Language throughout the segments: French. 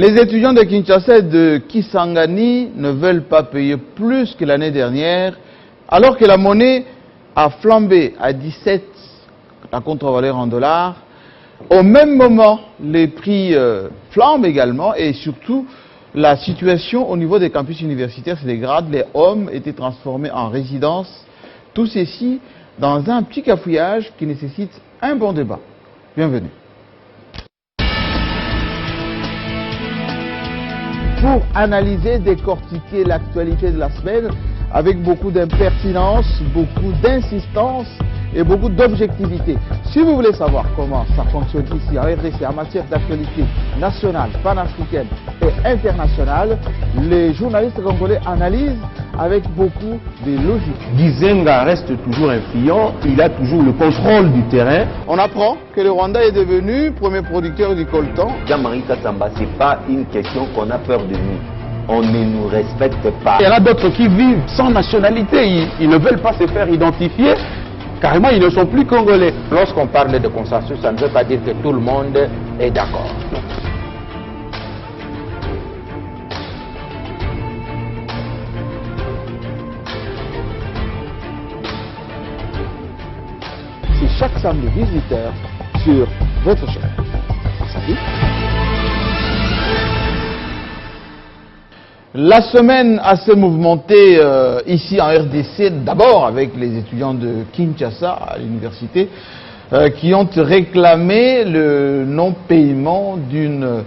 Les étudiants de Kinshasa et de Kisangani ne veulent pas payer plus que l'année dernière, alors que la monnaie a flambé à 17, la contre-valeur en dollars. Au même moment, les prix flambent également et surtout, la situation au niveau des campus universitaires se dégrade. Les hommes étaient transformés en résidences. Tout ceci dans un petit cafouillage qui nécessite un bon débat. Bienvenue. Pour analyser, décortiquer l'actualité de la semaine avec beaucoup d'impertinence, beaucoup d'insistance et beaucoup d'objectivité. Si vous voulez savoir comment ça fonctionne ici en RDC en matière d'actualité nationale, panafricaine et internationale, les journalistes congolais analysent avec beaucoup de logique. Gizenga reste toujours influent, il a toujours le contrôle du terrain. On apprend que le Rwanda est devenu premier producteur du coltan. Jean-Marie Kassamba, ce n'est pas une question qu'on a peur de nous. On ne nous respecte pas. Il y en a d'autres qui vivent sans nationalité, ils ne veulent pas se faire identifier. Carrément, ils ne sont plus congolais. Lorsqu'on parle de consensus, ça ne veut pas dire que tout le monde est d'accord. C'est chaque samedi 18h sur votre chaîne. Salut. La semaine assez mouvementée ici en RDC, d'abord avec les étudiants de Kinshasa à l'université, qui ont réclamé le non-paiement d'une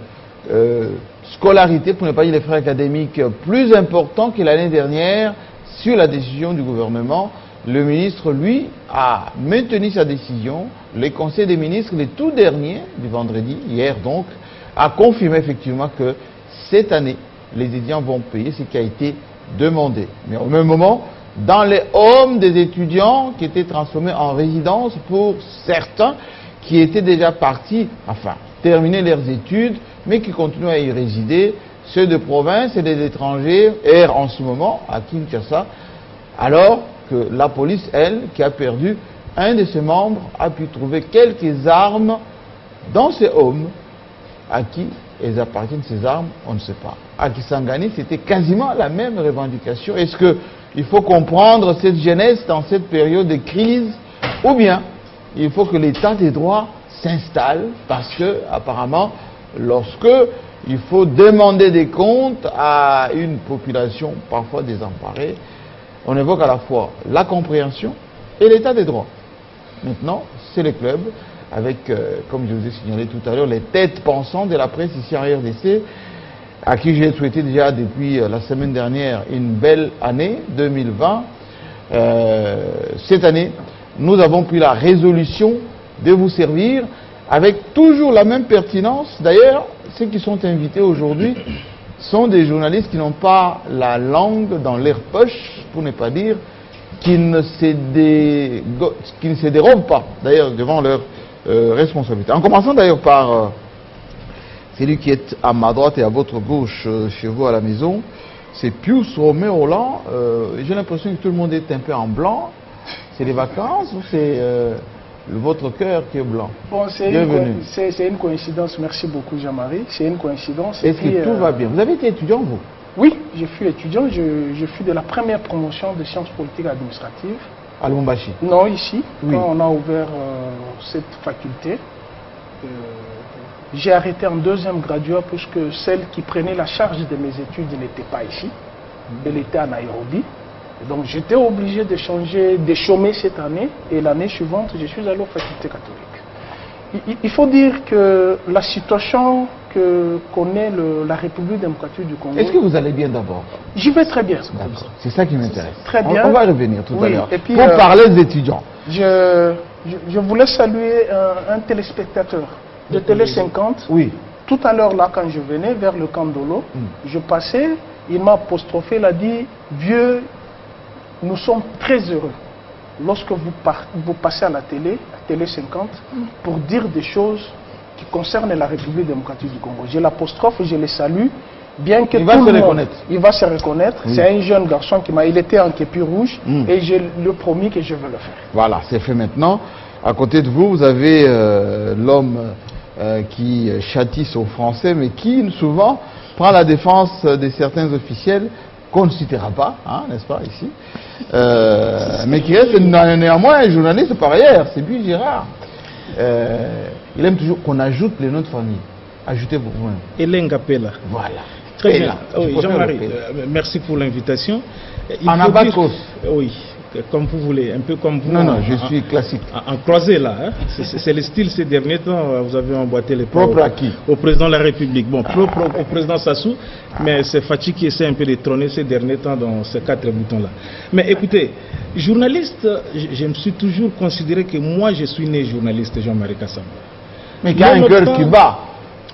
scolarité, pour ne pas dire les frais académiques, plus important que l'année dernière sur la décision du gouvernement. Le ministre, lui, a maintenu sa décision. Le Conseil des ministres, le tout dernier du vendredi, hier donc, a confirmé effectivement que cette année, les étudiants vont payer ce qui a été demandé. Mais au même moment, dans les homes des étudiants qui étaient transformés en résidence pour certains qui étaient déjà partis, enfin, terminer leurs études, mais qui continuent à y résider, ceux de province et des étrangers errent en ce moment à Kinshasa, alors que la police, elle, qui a perdu un de ses membres, a pu trouver quelques armes dans ces hommes à qui elles appartiennent, ces armes, on ne sait pas. À Kisangani, c'était quasiment la même revendication. Est-ce qu'il faut comprendre cette jeunesse dans cette période de crise, ou bien il faut que l'état des droits s'installe, parce que, apparemment, lorsque il faut demander des comptes à une population parfois désemparée, on évoque à la fois la compréhension et l'état des droits. Maintenant, c'est les clubs, avec, comme je vous ai signalé tout à l'heure, les têtes pensantes de la presse ici en RDC, à qui j'ai souhaité déjà depuis la semaine dernière une belle année 2020. Cette année, nous avons pris la résolution de vous servir avec toujours la même pertinence. D'ailleurs, ceux qui sont invités aujourd'hui sont des journalistes qui n'ont pas la langue dans leur poche, pour ne pas dire, qui ne se dérobent pas, d'ailleurs, devant leur responsabilité. En commençant d'ailleurs par celui qui est à ma droite et à votre gauche chez vous à la maison, c'est Pius Romé Roland. J'ai l'impression que tout le monde est un peu en blanc. C'est les vacances ou c'est votre cœur qui est blanc? Bon, c'est une coïncidence. Merci beaucoup Jean-Marie. C'est une coïncidence. Est-ce que tout va bien? Vous avez été étudiant, vous? Oui, je suis étudiant. Je suis de la première promotion de sciences politiques et administratives. À Lubumbashi? Non, ici, oui. Quand on a ouvert cette faculté, j'ai arrêté en deuxième graduat puisque celle qui prenait la charge de mes études n'était pas ici. Elle était à Nairobi. Et donc j'étais obligé de changer, de chômer cette année, et l'année suivante, je suis allé aux facultés catholiques. Il faut dire que la situation que connaît la République démocratique du Congo... Est-ce que vous allez bien d'abord? J'y vais très bien. C'est ça qui m'intéresse. Très bien. On va revenir tout à l'heure. Puis, pour parler des étudiants. Je voulais saluer un téléspectateur de Télé 50. Oui. Tout à l'heure, là, quand je venais vers le camp d'Olo, je passais, il m'a apostrophé, il a dit « Vieux, nous sommes très heureux lorsque vous passez à la Télé 50, pour dire des choses qui concernent la République démocratique du Congo. » J'ai l'apostrophe, je le salue, bien que il va se reconnaître. Il va se reconnaître. Oui. C'est un jeune garçon il était en képi rouge, et je lui ai promis que je veux le faire. Voilà, c'est fait maintenant. À côté de vous, vous avez l'homme qui châtisse aux Français, mais qui souvent prend la défense de certains officiels qu'on ne citera pas, hein, n'est-ce pas, ici, mais qui reste néanmoins un journaliste par ailleurs, c'est lui Gérard. Il aime toujours qu'on ajoute les noms de famille. Ajoutez vous-même. Hélène Capella. Voilà. Très bien. Oui, Jean-Marie, merci pour l'invitation. En abacos. Oui, comme vous voulez, un peu comme vous. Non, non, je suis classique. En croisé là, hein. C'est le style ces derniers temps, vous avez emboîté les propre à qui? Au président de la République. Bon, propre au président Sassou, mais c'est Fachi qui essaie un peu de trôner ces derniers temps dans ces 4 boutons-là. Mais écoutez, journaliste, je me suis toujours considéré que moi je suis né journaliste, Jean-Marie Kassamba. Mais qui a un cœur qui bat.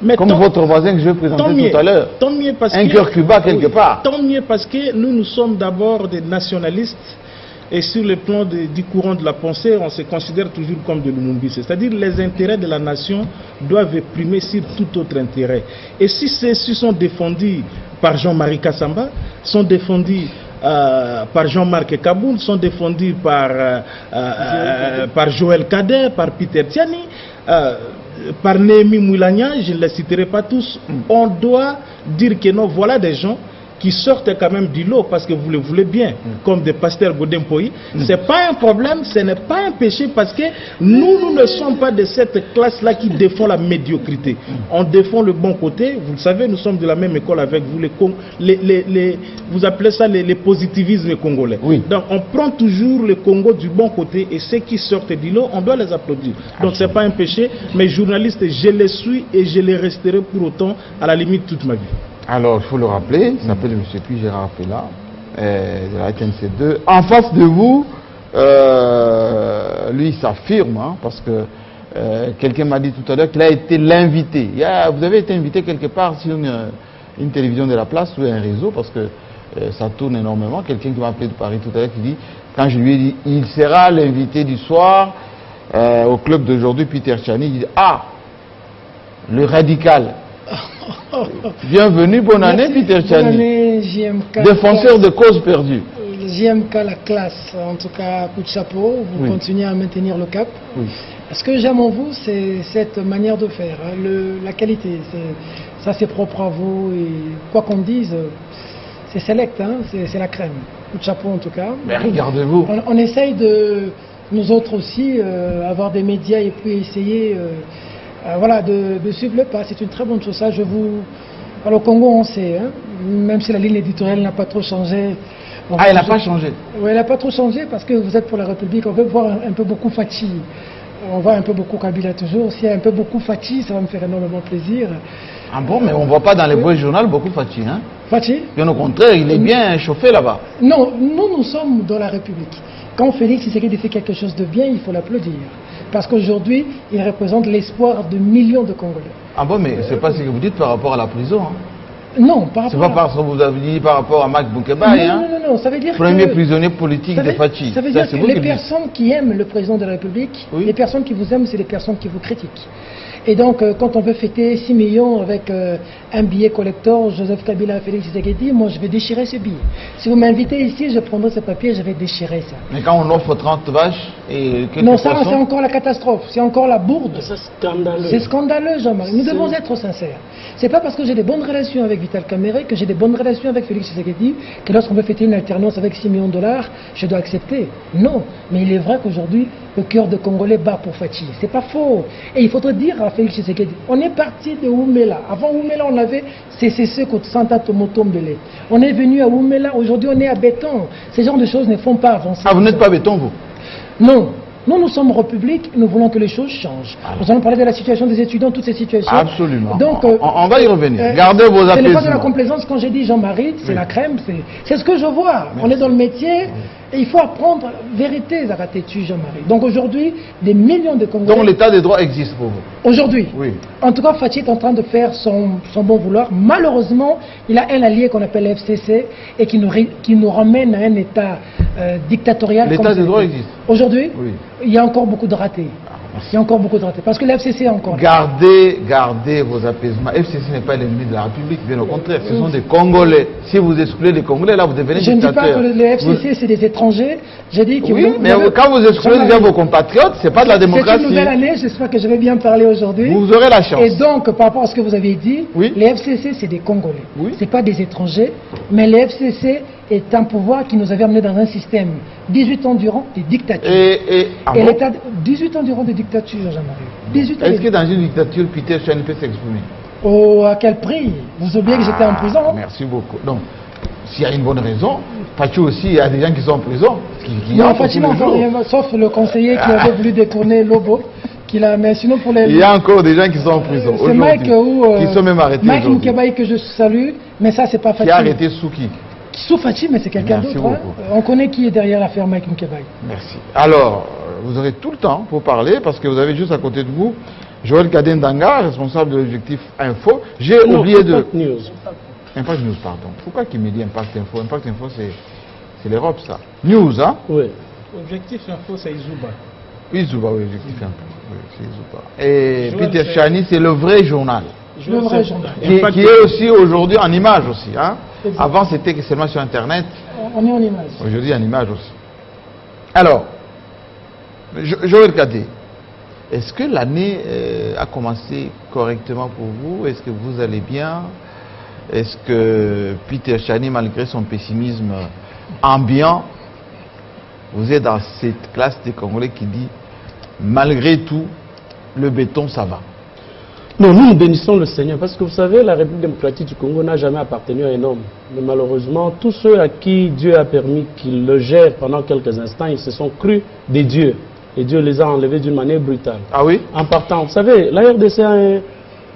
Mais comme votre voisin que je vais présenter tout à l'heure. Tant mieux parce un cœur cubain quelque part. Tant mieux parce que nous sommes d'abord des nationalistes et sur le plan du courant de la pensée, on se considère toujours comme de Lumumbi. C'est-à-dire les intérêts de la nation doivent primer sur tout autre intérêt. Et si ceux-ci sont défendus par Jean-Marie Kassamba, sont défendus par Jean-Marc Kaboul, sont défendus par Joël Kader, par Peter Tiani, par Némi Moulania, je ne les citerai pas tous. On doit dire que non, voilà des gens qui sortent quand même du lot parce que vous le voulez bien, comme des pasteurs Godin Poyi. Ce n'est pas un problème, ce n'est pas un péché parce que nous ne sommes pas de cette classe-là qui défend la médiocrité. On défend le bon côté. Vous le savez, nous sommes de la même école avec vous. Vous appelez ça les positivismes congolais. Oui. Donc on prend toujours le Congo du bon côté et ceux qui sortent du lot, on doit les applaudir. Donc ce n'est pas un péché, mais journaliste, je les suis et je les resterai pour autant à la limite toute ma vie. Alors, il faut le rappeler, il s'appelle M. Puis Gérard Pella, de la TNC2. En face de vous, lui, il s'affirme, hein, parce que quelqu'un m'a dit tout à l'heure qu'il a été l'invité. Vous avez été invité quelque part sur une télévision de la place ou un réseau, parce que ça tourne énormément. Quelqu'un qui m'a appelé de Paris tout à l'heure qui dit, quand je lui ai dit, il sera l'invité du soir au club d'aujourd'hui, Peter Tiani, il dit, ah, le radical. Bienvenue, bonne année Peter Tiani. Bonne année, JMK. Défenseur de cause perdue. JMK, la classe, en tout cas, coup de chapeau, vous continuez à maintenir le cap. Oui. Ce que j'aime en vous, c'est cette manière de faire, hein, la qualité. Ça, c'est propre à vous et quoi qu'on dise, c'est select, hein, c'est la crème. Coup de chapeau en tout cas. Mais regardez-vous. On essaye de, nous autres aussi, avoir des médias et puis essayer... voilà, de suivre le pas, c'est une très bonne chose. Ça, alors, au Congo, on sait, hein, même si la ligne éditoriale n'a pas trop changé. Elle n'a pas changé. Oui, elle n'a pas trop changé parce que vous êtes pour la République. On veut voir un peu beaucoup Fachi. On voit un peu beaucoup Kabila toujours. S'il y a un peu beaucoup Fachi, ça va me faire énormément plaisir. Ah bon, mais on ne voit pas dans les beaux journaux beaucoup Fachi, hein? Fachi? Bien au contraire, il est bien chauffé là-bas. Non, nous sommes dans la République. Quand Félix Tshisekedi fait quelque chose de bien, il faut l'applaudir. Parce qu'aujourd'hui, il représente l'espoir de millions de Congolais. Ah bon, mais c'est pas ce que vous dites par rapport à la prison, hein? Non, par rapport c'est pas parce que vous avez dit par rapport à Mac Boukeba, hein? Non, ça veut dire premier prisonnier politique de Fachi. Ça veut dire que les personnes qui aiment le président de la République, les personnes qui vous aiment, c'est les personnes qui vous critiquent. Et donc, quand on veut fêter 6 millions avec un billet collector, Joseph Kabila, Félix Tshisekedi, moi je vais déchirer ce billet. Si vous m'invitez ici, je prendrai ce papier, je vais déchirer ça. Mais quand on offre 30 vaches et quelques non, ça c'est encore la catastrophe, c'est encore la bourde. C'est scandaleux. C'est scandaleux, Jean-Marie. Nous devons être sincères. C'est pas parce que j'ai des bonnes relations avec Vital Kamerhe, que j'ai des bonnes relations avec Félix Tshisekedi, que lorsqu'on veut fêter une alternance avec 6 millions de dollars, je dois accepter. Non, mais il est vrai qu'aujourd'hui, le cœur de Congolais bat pour Fachi. C'est pas faux. Et il faudrait dire à Félix Tshisekedi, on est parti de Oumela. Avant Oumela, on avait CCC contre Santa Tomotombele. On est venu à Oumela, aujourd'hui on est à Béton. Ces genres de choses ne font pas avancer. Ah, vous n'êtes pas Béton, vous? Non. Nous sommes République, nous voulons que les choses changent. Nous allons parler de la situation des étudiants, toutes ces situations. Absolument. Donc, on va y revenir. Gardez vos apaisements. Ce n'est pas de la complaisance quand j'ai dit Jean-Marie, c'est la crème, c'est ce que je vois. Merci. On est dans le métier et il faut apprendre vérité, Zaratétu, Jean-Marie. Donc aujourd'hui, des millions de Congolais... Donc l'état des droits existe pour vous? Aujourd'hui. Oui. En tout cas, Fachi est en train de faire son bon vouloir. Malheureusement, il a un allié qu'on appelle FCC et qui nous ramène à un état dictatorial. L'état des droits existe? Aujourd'hui, oui. Il y a encore beaucoup de ratés. Il y a encore beaucoup de ratés. Parce que l'FCC est encore là. Gardez vos apaisements. FCC n'est pas l'ennemi de la République, bien au contraire. Ce sont des Congolais. Si vous excluez les Congolais, là, vous devenez Je ne dis pas dictateur. que les FCC, c'est des étrangers. J'ai dit que Oui, mais quand vous excluez déjà vos compatriotes, c'est pas de la démocratie. C'est une nouvelle année, j'espère que je vais bien parler aujourd'hui. Vous aurez la chance. Et donc, par rapport à ce que vous avez dit, Oui. les FCC, c'est des Congolais. Oui. Ce n'est pas des étrangers, mais les FCC est un pouvoir qui nous avait amené dans un système 18 ans durant de dictature. Et bon? l'État, 18 ans durant de dictature, Jean-Marie. 18 ans. Est-ce que dans une dictature, Peter Chani peut s'exprimer? Oh, à quel prix? Vous oubliez que j'étais en prison? Merci beaucoup. Donc, s'il y a une bonne raison, Fatou aussi, il y a des gens qui sont en prison. Non, Fatima, sauf le conseiller qui avait voulu détourner Lobo. Mais sinon pour les... Il y a encore des gens qui sont en prison C'est Mike qui sont même arrêtés Mike aujourd'hui. Moukebaï que je salue, mais ça c'est pas Fatima. Qui a arrêté Souki. Sous Fatima, mais c'est quelqu'un Merci d'autre. Hein. beaucoup. On connaît qui est derrière l'affaire Mike Moukebaï. Merci. Alors, vous aurez tout le temps pour parler parce que vous avez juste à côté de vous Joël Kadendanga, responsable de l'objectif Info. J'ai oublié de... Impact News. Impact News, pardon. Pourquoi qu'il me dit Impact Info? Impact Info, c'est l'Europe, ça. News, hein? Oui. Objectif Info, c'est Izuba. Oui, Zuba, oui, Objectif Info. Oui, c'est Zuba. Et Joël, Peter c'est- Chani, c'est le vrai journal. Le vrai journal. Qui est aussi aujourd'hui en image aussi. Hein? Avant, c'était seulement sur Internet. On est en image. Aujourd'hui, en image aussi. Alors, Joël Kadé, est-ce que l'année a commencé correctement pour vous? Est-ce que vous allez bien? Est-ce que Peter Chani, malgré son pessimisme ambiant, vous êtes dans cette classe des Congolais qui dit, malgré tout, le béton, ça va? Non, nous bénissons le Seigneur parce que vous savez, la République démocratique du Congo n'a jamais appartenu à un homme. Mais malheureusement, tous ceux à qui Dieu a permis qu'ils le gèrent pendant quelques instants, ils se sont crus des dieux. Et Dieu les a enlevés d'une manière brutale. Ah oui? En partant, vous savez, la RDC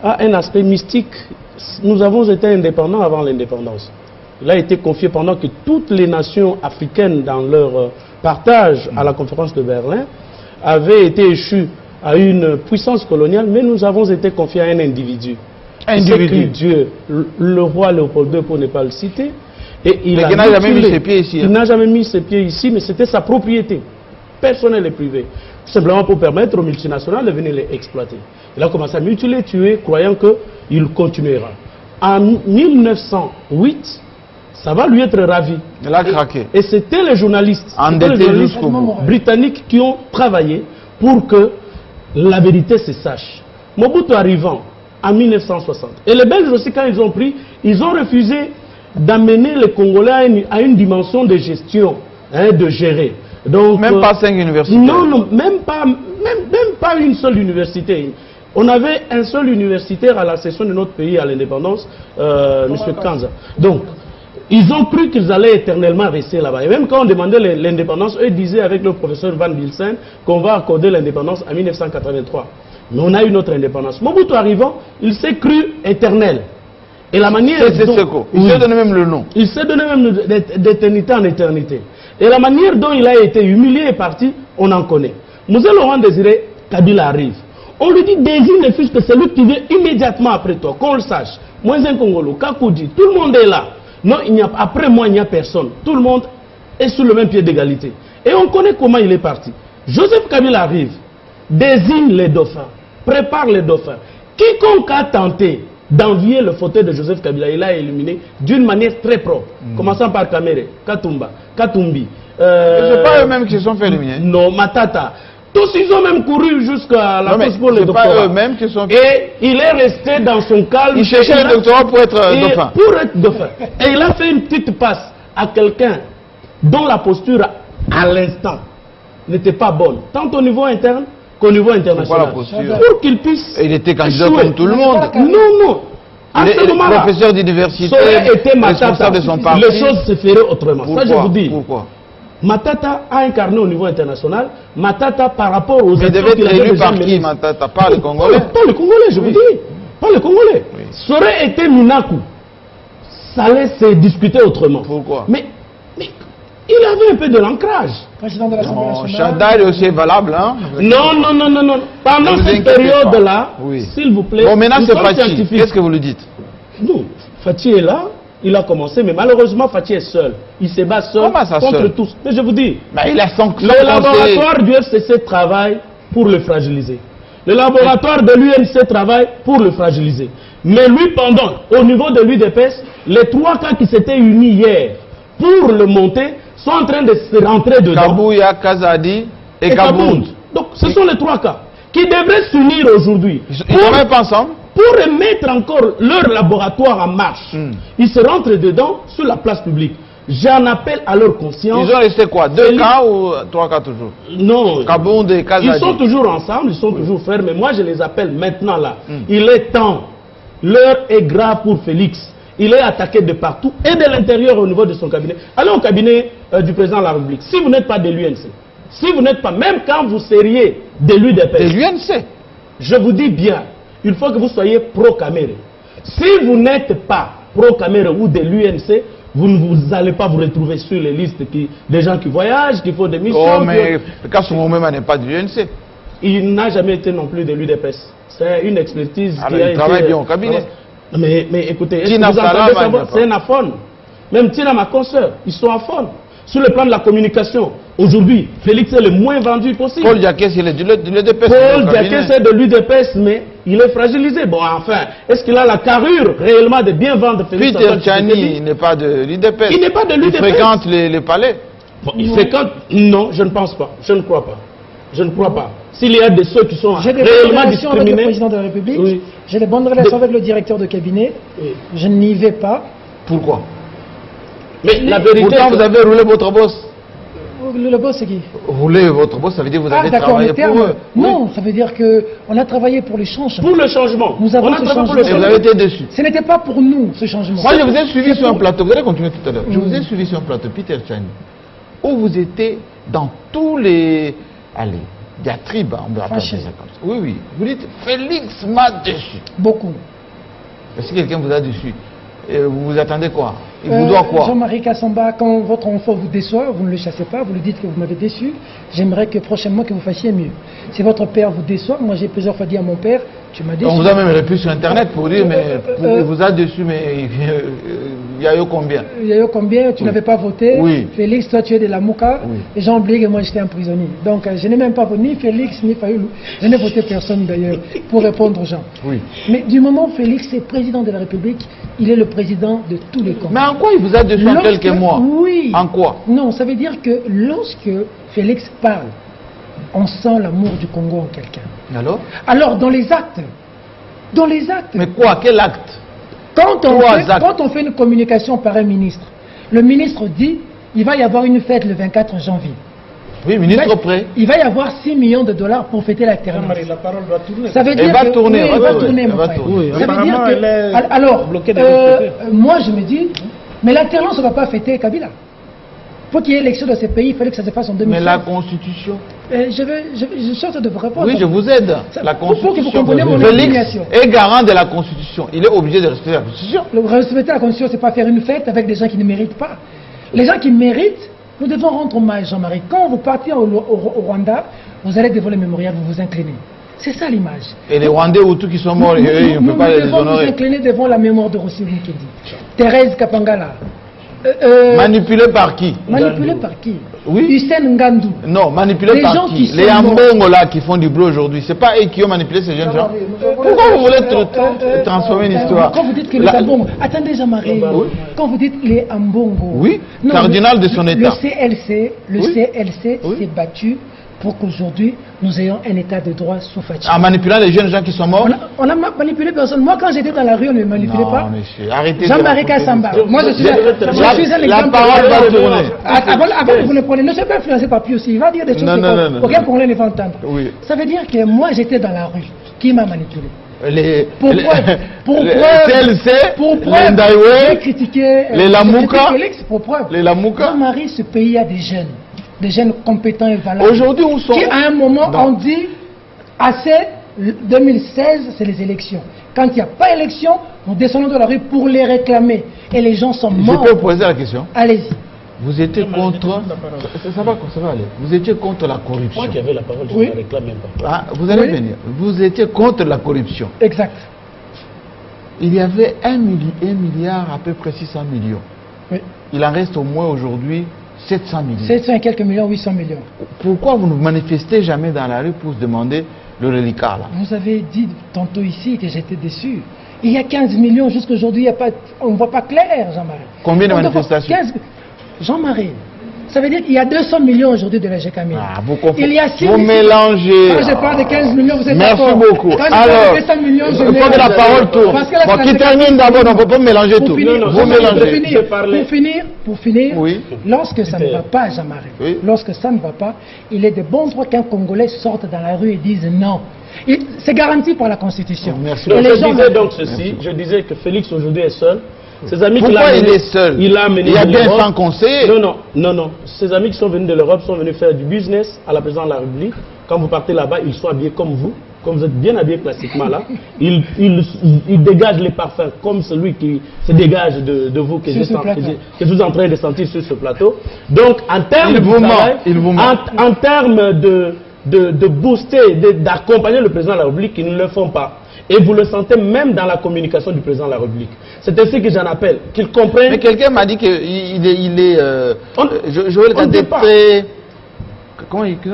a un aspect mystique. Nous avons été indépendants avant l'indépendance. Il a été confié pendant que toutes les nations africaines, dans leur partage à la conférence de Berlin, avaient été échues à une puissance coloniale, mais nous avons été confiés à un individu. Individu. Dieu, le roi Léopold II, pour ne pas le citer. Et il Mais qui n'a jamais mis ses pieds ici. Il n'a jamais mis ses pieds ici, mais c'était sa propriété, personnelle et privée. Tout simplement pour permettre aux multinationales de venir les exploiter. Il a commencé à mutiler, tuer, croyant qu'il continuera. En 1908, ça va lui être ravi. Il a craqué. Et c'était les journalistes, Endetté jusqu'au bout. britanniques qui ont travaillé pour que la vérité se sache. Mobutu arrivant en 1960. Et les Belges aussi, quand ils ont pris, ils ont refusé d'amener les Congolais à une dimension de gestion, hein, de gérer. Donc, Même pas 5 universités. Non, non, même pas une seule université. On avait un seul universitaire à la session de notre pays à l'indépendance, M. Kanza. Donc, ils ont cru qu'ils allaient éternellement rester là-bas. Et même quand on demandait l'indépendance, eux disaient avec le professeur Van Bilsen qu'on va accorder l'indépendance en 1983. Mais on a eu notre indépendance. Mobutu arrivant, il s'est cru éternel. Et la manière dont... Il s'est donné même le nom. Il s'est donné même d'éternité en éternité. Et la manière dont il a été humilié et parti, on en connaît. Moussé Laurent Désiré Kabila arrive. On lui dit désigne le fils que c'est lui qui vient immédiatement après toi, qu'on le sache. Moïse Kongolo, Kakoudi, tout le monde est là. Non, après moi, il n'y a personne. Tout le monde est sur le même pied d'égalité. Et on connaît comment il est parti. Joseph Kabila arrive, désigne les dauphins, prépare les dauphins. Quiconque a tenté d'envier le fauteuil de Joseph Kabila, il l'a éliminé d'une manière très propre. Commençant par Kamere, Katumba, Katumbi. C'est pas eux-mêmes qui se sont fait éliminer. Non, Matata. Tous, ils ont même couru jusqu'à la course pour le doctorat. C'est pas eux-mêmes qui sont... Et il est resté dans son calme. Il cherchait le doctorat pour être dauphin. Pour être dauphin. Et il a fait une petite passe à quelqu'un dont la posture, à l'instant, n'était pas bonne. Tant au niveau interne qu'au niveau international. Pour qu'il puisse... Et il était candidat comme tout le monde. Non, non. À ce moment-là, professeur d'université, responsable de son parti. Les choses se feraient autrement. Pourquoi? Ça, je vous dis. Pourquoi? Matata a incarné au niveau international. Matata, par rapport aux mais devait être élu par qui, Matata? Pas le Congolais? Pas le Congolais, je vous dis. Pas le Congolais. Oui. Ça aurait été Minaku. Ça allait se discuter autrement. Pourquoi? Mais il avait un peu de l'ancrage. Président de l'Assemblée nationale. Chada est aussi valable, hein? Non. Pendant cette période-là, oui. s'il vous plaît. Bon, maintenant c'est Fachi. Qu'est-ce que vous lui dites? Non, Fachi est là. Il a commencé, mais malheureusement, Fachi est seul. Il se bat seul contre tous. Mais je vous dis, mais il a son le laboratoire du FCC travaille pour le fragiliser. Le laboratoire de l'UNC travaille pour le fragiliser. Mais lui, au niveau de l'UDPS, les 3 cas qui s'étaient unis hier pour le monter sont en train de se rentrer dedans. Kabouya, Kazadi et Kabound. Donc, ce sont les 3 cas qui devraient s'unir aujourd'hui. Ils ne travaillent pas ensemble? Pour remettre encore leur laboratoire en marche. Ils se rentrent dedans sur la place publique. J'en appelle à leur conscience. Ils ont resté quoi? 2 cas ou 3 cas toujours? Non. Kabound et Kazadi. Ils sont toujours ensemble, ils sont toujours frères, mais moi je les appelle maintenant là. Il est temps. L'heure est grave pour Félix. Il est attaqué de partout et de l'intérieur au niveau de son cabinet. Allez au cabinet du président de la République. Si vous n'êtes pas de l'UNC, si vous n'êtes pas, même quand vous seriez de l'UDPS, de l'UNC, je vous dis bien, il faut que vous soyez pro-Caméré. Si vous n'êtes pas pro-Caméré ou de l'UNC, vous n'allez pas vous retrouver sur les listes des gens qui voyagent, qui font des missions. Oh, mais Kassoumou même n'est pas de l'UNC. Il n'a jamais été non plus de l'UDPS. C'est une expertise alors, il travaille bien au cabinet. Mais écoutez, Tina Salam, c'est un aphone. Même Tina, ma consoeur, ils sont aphones. Sur le plan de la communication, aujourd'hui, Félix est le moins vendu possible. Paul Diakès, il est de l'UDPS. Paul Diakès est de l'UDPS, mais il est fragilisé. Bon, enfin, est-ce qu'il a la carrure réellement de bien vendre Félix? Peter Tchani n'est pas de l'UDPS. Il n'est pas de l'UDPS. Il fréquente les palais. Bon, il fréquente? Non, je ne pense pas. Je ne crois pas. Je ne crois pas. S'il y a de ceux qui sont réellement discriminés... J'ai des bonnes relations avec le président de la République. Oui. J'ai des bonnes relations avec le directeur de cabinet. Oui. Je n'y vais pas. Pourquoi? Mais la vérité... Pourtant, vous avez roulé votre boss. Le boss, c'est qui? Rouler votre boss, ça veut dire que vous avez travaillé pour eux. Non, ça veut dire qu'on a travaillé pour les changements. Pour le changement. Nous avons ce changement. Et vous avez été déçus. Ce n'était pas pour nous, ce changement. Moi, je vous ai suivi sur un plateau. Vous allez continuer tout à l'heure. Je vous ai suivi sur un plateau, Peter Tchani, où vous étiez dans tous les... Allez, diatribes, on va appeler ça comme ça. Oui, oui. Vous dites, Félix m'a déçu. Beaucoup. Si quelqu'un vous a déçu, vous vous attendez quoi? Il vous doit quoi? Jean-Marie Kassamba, quand votre enfant vous déçoit, vous ne le chassez pas, vous lui dites que vous m'avez déçu. J'aimerais que prochainement que vous fassiez mieux. Si votre père vous déçoit, moi j'ai plusieurs fois dit à mon père, tu m'as déçu. On vous a même répondu sur Internet pour dire, mais il vous a déçu, mais il y a eu combien? Il y a eu combien? Tu n'avais pas voté. Oui. Félix, toi tu es de la Mouka. Oui. Et j'ai oublié que moi j'étais un prisonnier. Donc je n'ai même pas voté ni Félix ni Fayoulou. Je n'ai voté personne d'ailleurs pour répondre aux gens. Oui. Mais du moment où Félix est président de la République, il est le président de tous les camps. Mais en quoi il vous a déçu en quelques mois? Oui. En quoi? Non, ça veut dire que lorsque Félix parle, on sent l'amour du Congo en quelqu'un. Alors, dans les actes. Dans les actes. Mais quoi? Quel acte? Quand on fait une communication par un ministre, le ministre dit, il va y avoir une fête le 24 janvier. Oui, ministre prêt. Il va y avoir 6 millions de dollars pour fêter l'alternance. La parole doit tourner. Ça veut dire elle va tourner, oui, elle va tourner, mon frère. Oui, ça veut dire que, alors, moi je me dis, mais l'alternance ne va pas fêter Kabila. Pour qu'il y ait élection dans ces pays, il fallait que ça se fasse en 2016. Mais la Constitution. Je sorte de vous répondre. Oui, je vous aide. La Constitution. Pour que vous compreniez mon Félix indignation. est garant de la Constitution. Il est obligé de respecter la Constitution. Respecter la Constitution, c'est pas faire une fête avec des gens qui ne méritent pas. Les gens qui méritent, nous devons rendre hommage, Jean-Marie. Quand vous partez au Rwanda, vous allez devant le mémorial, vous vous inclinez. C'est ça l'image. Et les Rwandais ou tous qui sont morts, on ne peut pas les honorer. Nous devons nous incliner devant la mémoire de Rossi Mukendi. Thérèse Kapangala. Manipulé par qui? Manipulé par qui? Oui. Hussein Ngandou. Non, manipulé par qui? Les Ambongo là qui font du bleu aujourd'hui, c'est pas eux qui ont manipulé ces jeunes gens? Pourquoi vous voulez transformer une histoire? Quand vous dites que les Ambongo, attendez Jean-Marie, quand vous dites les Ambongo, oui, cardinal de son état. Le CLC s'est battu pour qu'aujourd'hui nous ayons un état de droit sous Fachi. En manipulant les jeunes gens qui sont morts? On a manipulé personne. Moi quand j'étais dans la rue, on ne me manipulait pas. Non monsieur, arrêtez. Jean-Marie Kassamba. Moi je suis un exemple. La parole va tourner. Avant que vous ne preniez, ne soyez pas influencé par Pius. Il va dire des choses qu'aucun Congolais ne va entendre. Oui. Ça veut dire que moi j'étais dans la rue. Qui m'a manipulé? Pour preuve, j'ai critiqué les Lamouka, Félix, pour preuve. Les Lamouka. Jean-Marie, ce pays a des jeunes compétents et valables. Aujourd'hui, où sont... Qui à un moment on dit, assez, 2016, c'est les élections. Quand il n'y a pas élection, nous descendons de la rue pour les réclamer. Et les gens sont morts. Je peux vous poser la question? Allez-y. Vous étiez contre... Ça va aller. Vous étiez contre la corruption. Moi qui avais la parole, je ne la réclame même pas. Ah, vous allez venir. Vous étiez contre la corruption. Exact. Il y avait 1 milliard, à peu près 600 millions. Oui. Il en reste au moins aujourd'hui 700 millions. 700 et quelques millions, 800 millions. Pourquoi vous ne manifestez jamais dans la rue pour se demander le reliquat là? Vous avez dit tantôt ici que j'étais déçu. Il y a 15 millions jusqu'aujourd'hui, on ne voit pas clair, Jean-Marie. Combien de manifestations? Jean-Marie, ça veut dire qu'il y a 200 millions aujourd'hui de la GKM. Ah, vous confondez. Il y a vous mélangez. Quand je parle de 15 millions, vous êtes merci d'accord. beaucoup. Quand je alors, parle de 200 millions, je il faut que la parole tourne. Bon, qui termine d'abord, on ne peut pas mélanger tout. Vous mélangez. Pour finir, oui. Lorsque ça ne va pas, Jean-Marie, oui. Lorsque ça ne va pas, il est de bon droit qu'un Congolais sorte dans la rue et dise non. C'est garanti par la Constitution. Merci. Donc, je disais donc ceci, je disais que Félix aujourd'hui est seul. Ses amis pourquoi il est seul? Il y a bien 100 conseillers. Non. Ses amis qui sont venus de l'Europe sont venus faire du business à la présidence de la République. Quand vous partez là-bas, ils sont habillés comme vous êtes bien habillés classiquement là. Ils dégagent les parfums comme celui qui se dégage de vous, que je suis en train de sentir sur ce plateau. Donc, en termes en termes de booster, d'accompagner le président de la République, ils ne le font pas. Et vous le sentez même dans la communication du président de la République. C'est ainsi que j'en appelle, qu'ils comprennent... Mais quelqu'un m'a dit qu'il est... je vais le garder très... Comment il dit?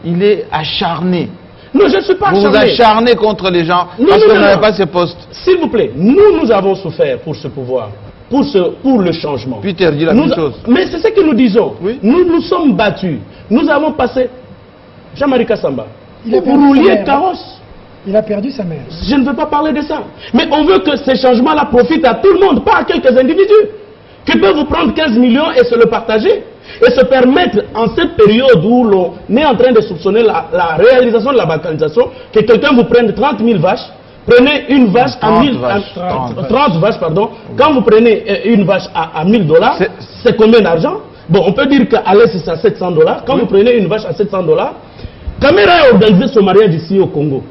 Il est acharné. Non, je ne suis pas acharné. Vous vous acharnez contre les gens parce que vous n'avez pas ces postes. S'il vous plaît, nous avons souffert pour ce pouvoir, pour le changement. Peter dit la même chose. Mais c'est ce que nous disons. Oui. Nous nous sommes battus. Nous avons passé... Jean-Marie Kassamba, vous rouliez carrosse. Il a perdu sa mère. Je ne veux pas parler de ça. Mais on veut que ces changements-là profitent à tout le monde, pas à quelques individus, qui peuvent vous prendre 15 millions et se le partager. Et se permettre, en cette période où l'on est en train de soupçonner la réalisation de la balkanisation, que quelqu'un vous prenne 30 000 vaches, prenez une vache à 30 vaches, pardon. Quand vous prenez une vache à $1000, c'est combien d'argent? Bon, on peut dire qu'à l'Est, c'est à $700. Quand vous prenez une vache à $700, Kamera a organisé son mariage ici au Congo.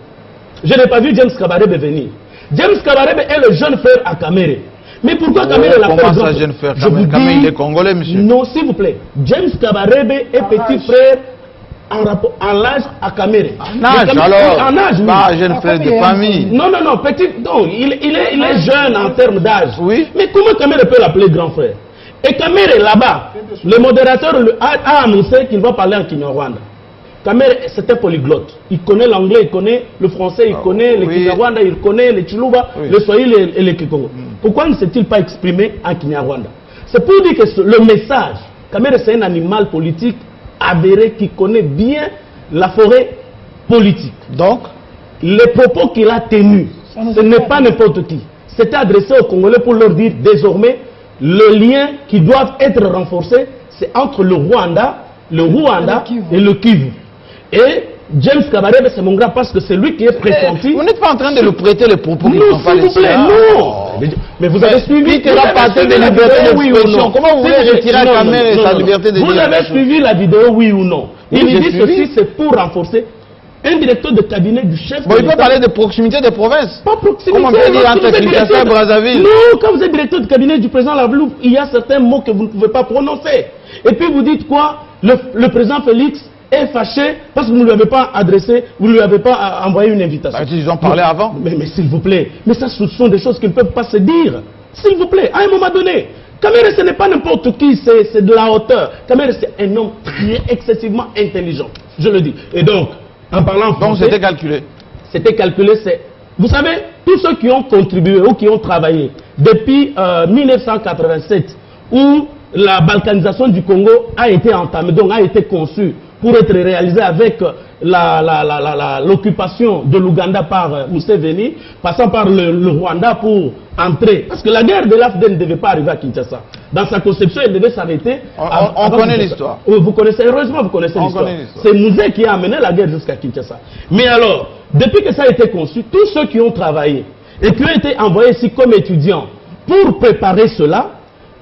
Je n'ai pas vu James Kabarebe venir. James Kabarebe est le jeune frère à Kamere. Mais pourquoi Kamere l'a fait? Comment ça, jeune frère? Kamere, il est congolais, monsieur. Non, s'il vous plaît. James Kabarebe est petit frère en l'âge à Kamere. En âge, alors? En âge, oui. Pas jeune frère de famille. Non, petit. Non, il est jeune en termes d'âge. Oui. Mais comment Kamere peut l'appeler grand frère? Et Kamere, là-bas, le modérateur a annoncé qu'il va parler en Kinyarwanda. Kamere, c'est un polyglotte. Il connaît l'anglais, il connaît le français, il connaît le Kinyarwanda, il connaît le Chiluba, le Swahili et le Kikongo. Pourquoi ne s'est-il pas exprimé en Kinyarwanda? C'est pour dire que le message, Kamere c'est un animal politique avéré qui connaît bien la forêt politique. Donc, les propos qu'il a tenus, ce n'est pas n'importe qui. C'était adressé aux Congolais pour leur dire désormais, le lien qui doit être renforcé, c'est entre le Rwanda et le Kivu. Et James Kabarebe, c'est mon grand parce que c'est lui qui est pressenti. Vous n'êtes pas en train de le prêter les propos qui ne sont pas les siens. Non. Mais vous avez suivi la liberté d'expression. Comment vous voulez retirer à Kamere sa liberté d'expression? Vous avez suivi la vidéo, oui ou non? Il dit ceci, c'est pour renforcer un directeur de cabinet du chef. Bon, il peut parler de proximité des provinces. Pas proximité. Comment on peut dire entre Kinshasa et Brazzaville? Non, quand vous êtes directeur de cabinet du président Labloup, il y a certains mots que vous ne pouvez pas prononcer. Et puis vous dites quoi? Le président Félix est fâché parce que vous ne lui avez pas adressé, vous ne lui avez pas envoyé une invitation. Bah, ils ont parlé avant. Mais s'il vous plaît, mais ça ce sont des choses qui ne peuvent pas se dire. S'il vous plaît, à un moment donné, Kamere ce n'est pas n'importe qui, c'est de la hauteur. Kamere c'est un homme qui est excessivement intelligent, je le dis. Et donc, en parlant français... Donc c'était calculé. C'était calculé, c'est... Vous savez, tous ceux qui ont contribué ou qui ont travaillé depuis 1987, où la balkanisation du Congo a été entamée, donc a été conçue pour être réalisée avec l'occupation de l'Ouganda par Museveni, passant par le Rwanda pour entrer. Parce que la guerre de l'AFD ne devait pas arriver à Kinshasa. Dans sa conception, elle devait s'arrêter. On connaît l'histoire. Vous connaissez, heureusement, vous connaissez l'histoire. C'est Mouzé qui a amené la guerre jusqu'à Kinshasa. Mais alors, depuis que ça a été conçu, tous ceux qui ont travaillé et qui ont été envoyés ici comme étudiants pour préparer cela,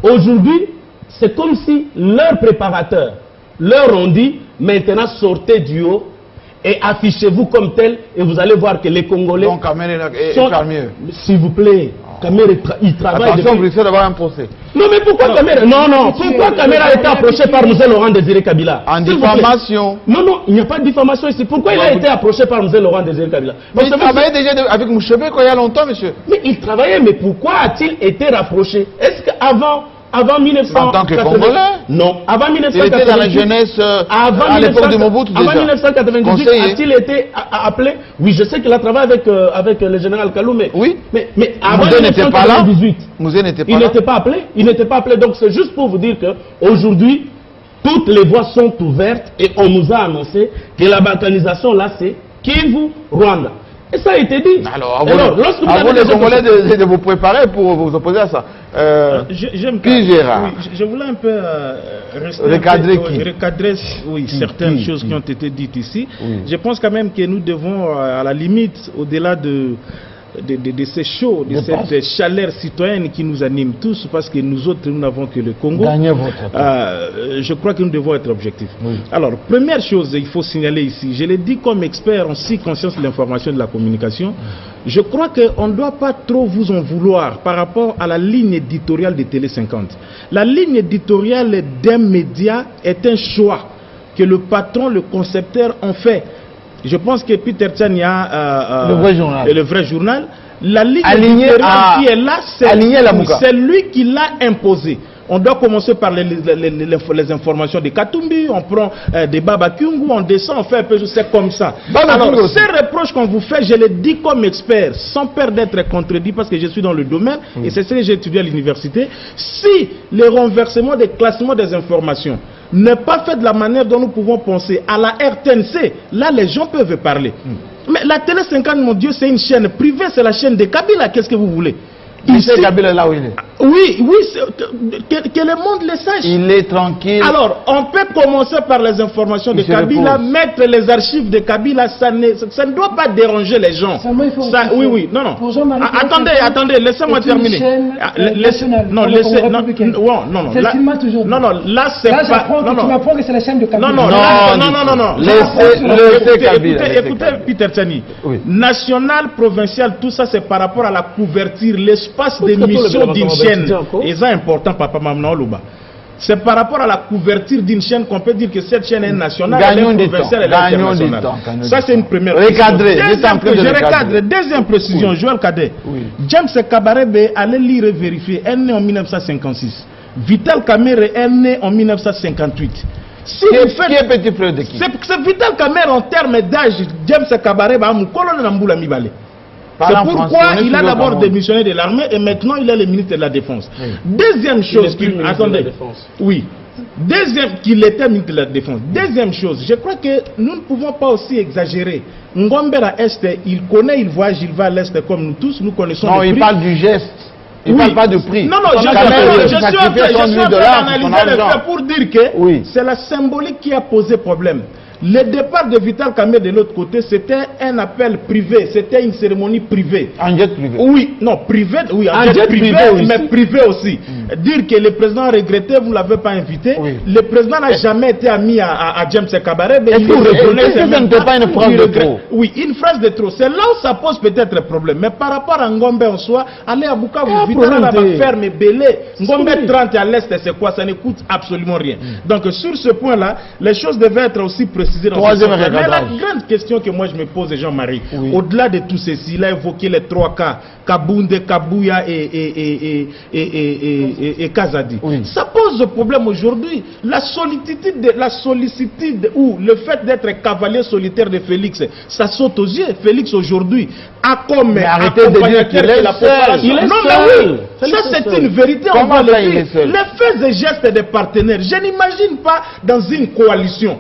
aujourd'hui, c'est comme si leurs préparateurs leur ont dit, maintenant sortez du haut et affichez-vous comme tel et vous allez voir que les Congolais... Donc Kamere est mieux. S'il vous plaît, Kamere, il travaille... Attention, vous risquez d'avoir un procès. Non, mais pourquoi Kamere... pourquoi Kamere a été approché par M. Laurent Désiré Kabila? En diffamation. Non, il n'y a pas de diffamation ici. Pourquoi il a été approché par M. Laurent Désiré Kabila? Mais il travaillait déjà avec Mouchebe il y a longtemps, monsieur. Mais il travaillait, mais pourquoi a-t-il été rapproché? Est-ce qu'avant avant 1980. En tant que Congolais? Non, avant 1998. Il était dans la jeunesse à l'époque de Mobutu déjà. Avant 1998, conseiller. a-t-il été appelé? Oui, je sais qu'il a travaillé avec le général Kaloumé. Oui. Mais avant Mouzé n'était pas là. 1998, Mouzé n'était pas il là. n'était pas appelé. Il n'était pas appelé. Donc c'est juste pour vous dire qu'aujourd'hui, toutes les voies sont ouvertes et on nous a annoncé que la balkanisation là, c'est Kivu, Rwanda. Et ça a été dit. Alors, à vous les Congolais de vous préparer pour vous opposer à ça. Puis Gérard. Oui, je voulais un peu recadrer certaines choses qui ont été dites ici. Oui. Je pense quand même que nous devons, à la limite, au-delà de ces shows, de cette chaleur citoyenne qui nous anime tous, parce que nous autres, nous n'avons que le Congo. Je crois que nous devons être objectifs. Oui. Alors, première chose, il faut signaler ici, je l'ai dit comme expert en conscience de l'information et de la communication, je crois qu'on ne doit pas trop vous en vouloir par rapport à la ligne éditoriale de Télé 50. La ligne éditoriale d'un média est un choix que le patron, le concepteur ont fait. Je pense que Peter Tchania, le vrai journal, la ligne éditoriale qui est là, c'est lui qui l'a imposé. On doit commencer par les informations de Katumbi, on prend des Baba Kungu, on descend, on fait un peu, c'est comme ça. Alors, ces reproches qu'on vous fait, je les dis comme expert, sans peur d'être contredit, parce que je suis dans le domaine, et c'est ce que j'ai étudié à l'université. Si le renversement des classements des informations n'est pas fait de la manière dont nous pouvons penser, à la RTNC, là les gens peuvent parler. Mais la Télé 50, mon Dieu, c'est une chaîne privée, c'est la chaîne de Kabila, qu'est-ce que vous voulez? Kabila est là où il est. Oui, que le monde le sache. Il est tranquille. Alors, on peut commencer par les informations de Kabila, mettre les archives de Kabila, ça ne doit pas déranger les gens. Oui, non. Attendez, laissez-moi terminer. Non, là c'est pas... Tu m'apprends que c'est la chaîne de Kabila. Non. Laissez Kabila. Écoutez, Peter Tchani. National, provincial, tout ça, c'est par rapport à la couverture, l'espace d'émission d'une chaîne. Et c'est important, Papa Mamna Oluba. C'est par rapport à la couverture d'une chaîne qu'on peut dire que cette chaîne est nationale, elle est provinciale, elle est internationale. Ça, c'est une première précision. Deuxième précision, Joël Cadet. James Kabarebe allait lire et vérifier. Elle est né en 1956. Vital Kamerhe est né en 1958. Si qui est petit frère de qui? C'est Vital Kamerhe en termes d'âge. James Kabarebe a mon colonel Namboula Mibale. C'est pourquoi il a d'abord démissionné de l'armée et maintenant il est le ministre de la Défense. Deuxième chose, qu'il était ministre de la Défense. Deuxième chose, je crois que nous ne pouvons pas aussi exagérer. Ngombe à Est, il connaît, il voyage, il va à l'Est comme nous tous, nous connaissons. Non, il parle du geste. Il ne parle pas de prix. Non, je suis en train d'analyser le fait pour dire que c'est la symbolique qui a posé problème. Le départ de Vital Kamerhe de l'autre côté, c'était un appel privé, c'était une cérémonie privée. En jet privé? Oui, non, privé, oui, en jet privé, mais privé aussi. Dire que le président regrettait, vous ne l'avez pas invité. Le président n'a jamais été ami à James Kabarebe. Est-ce que ce n'était pas une phrase de trop? Oui, une phrase de trop. C'est là où ça pose peut-être problème. Mais par rapport à Ngombe en soi, aller à Bukavu, Vital va faire mes bélés. Ngombe 30 à l'Est, c'est quoi? Ça ne coûte absolument rien. Donc sur ce point-là, les choses devaient être aussi précisées. Mais la grande question que moi je me pose, Jean-Marie, au-delà de tout ceci, il a évoqué les 3 cas, Kabunde, Kabouya et Kazadi. Ça pose problème aujourd'hui. La sollicitude ou le fait d'être cavalier solitaire de Félix, ça saute aux yeux. Félix aujourd'hui a comme accompagnateur de la population. Ça c'est une vérité. On va le dire. Les faits et gestes des partenaires, je n'imagine pas dans une coalition.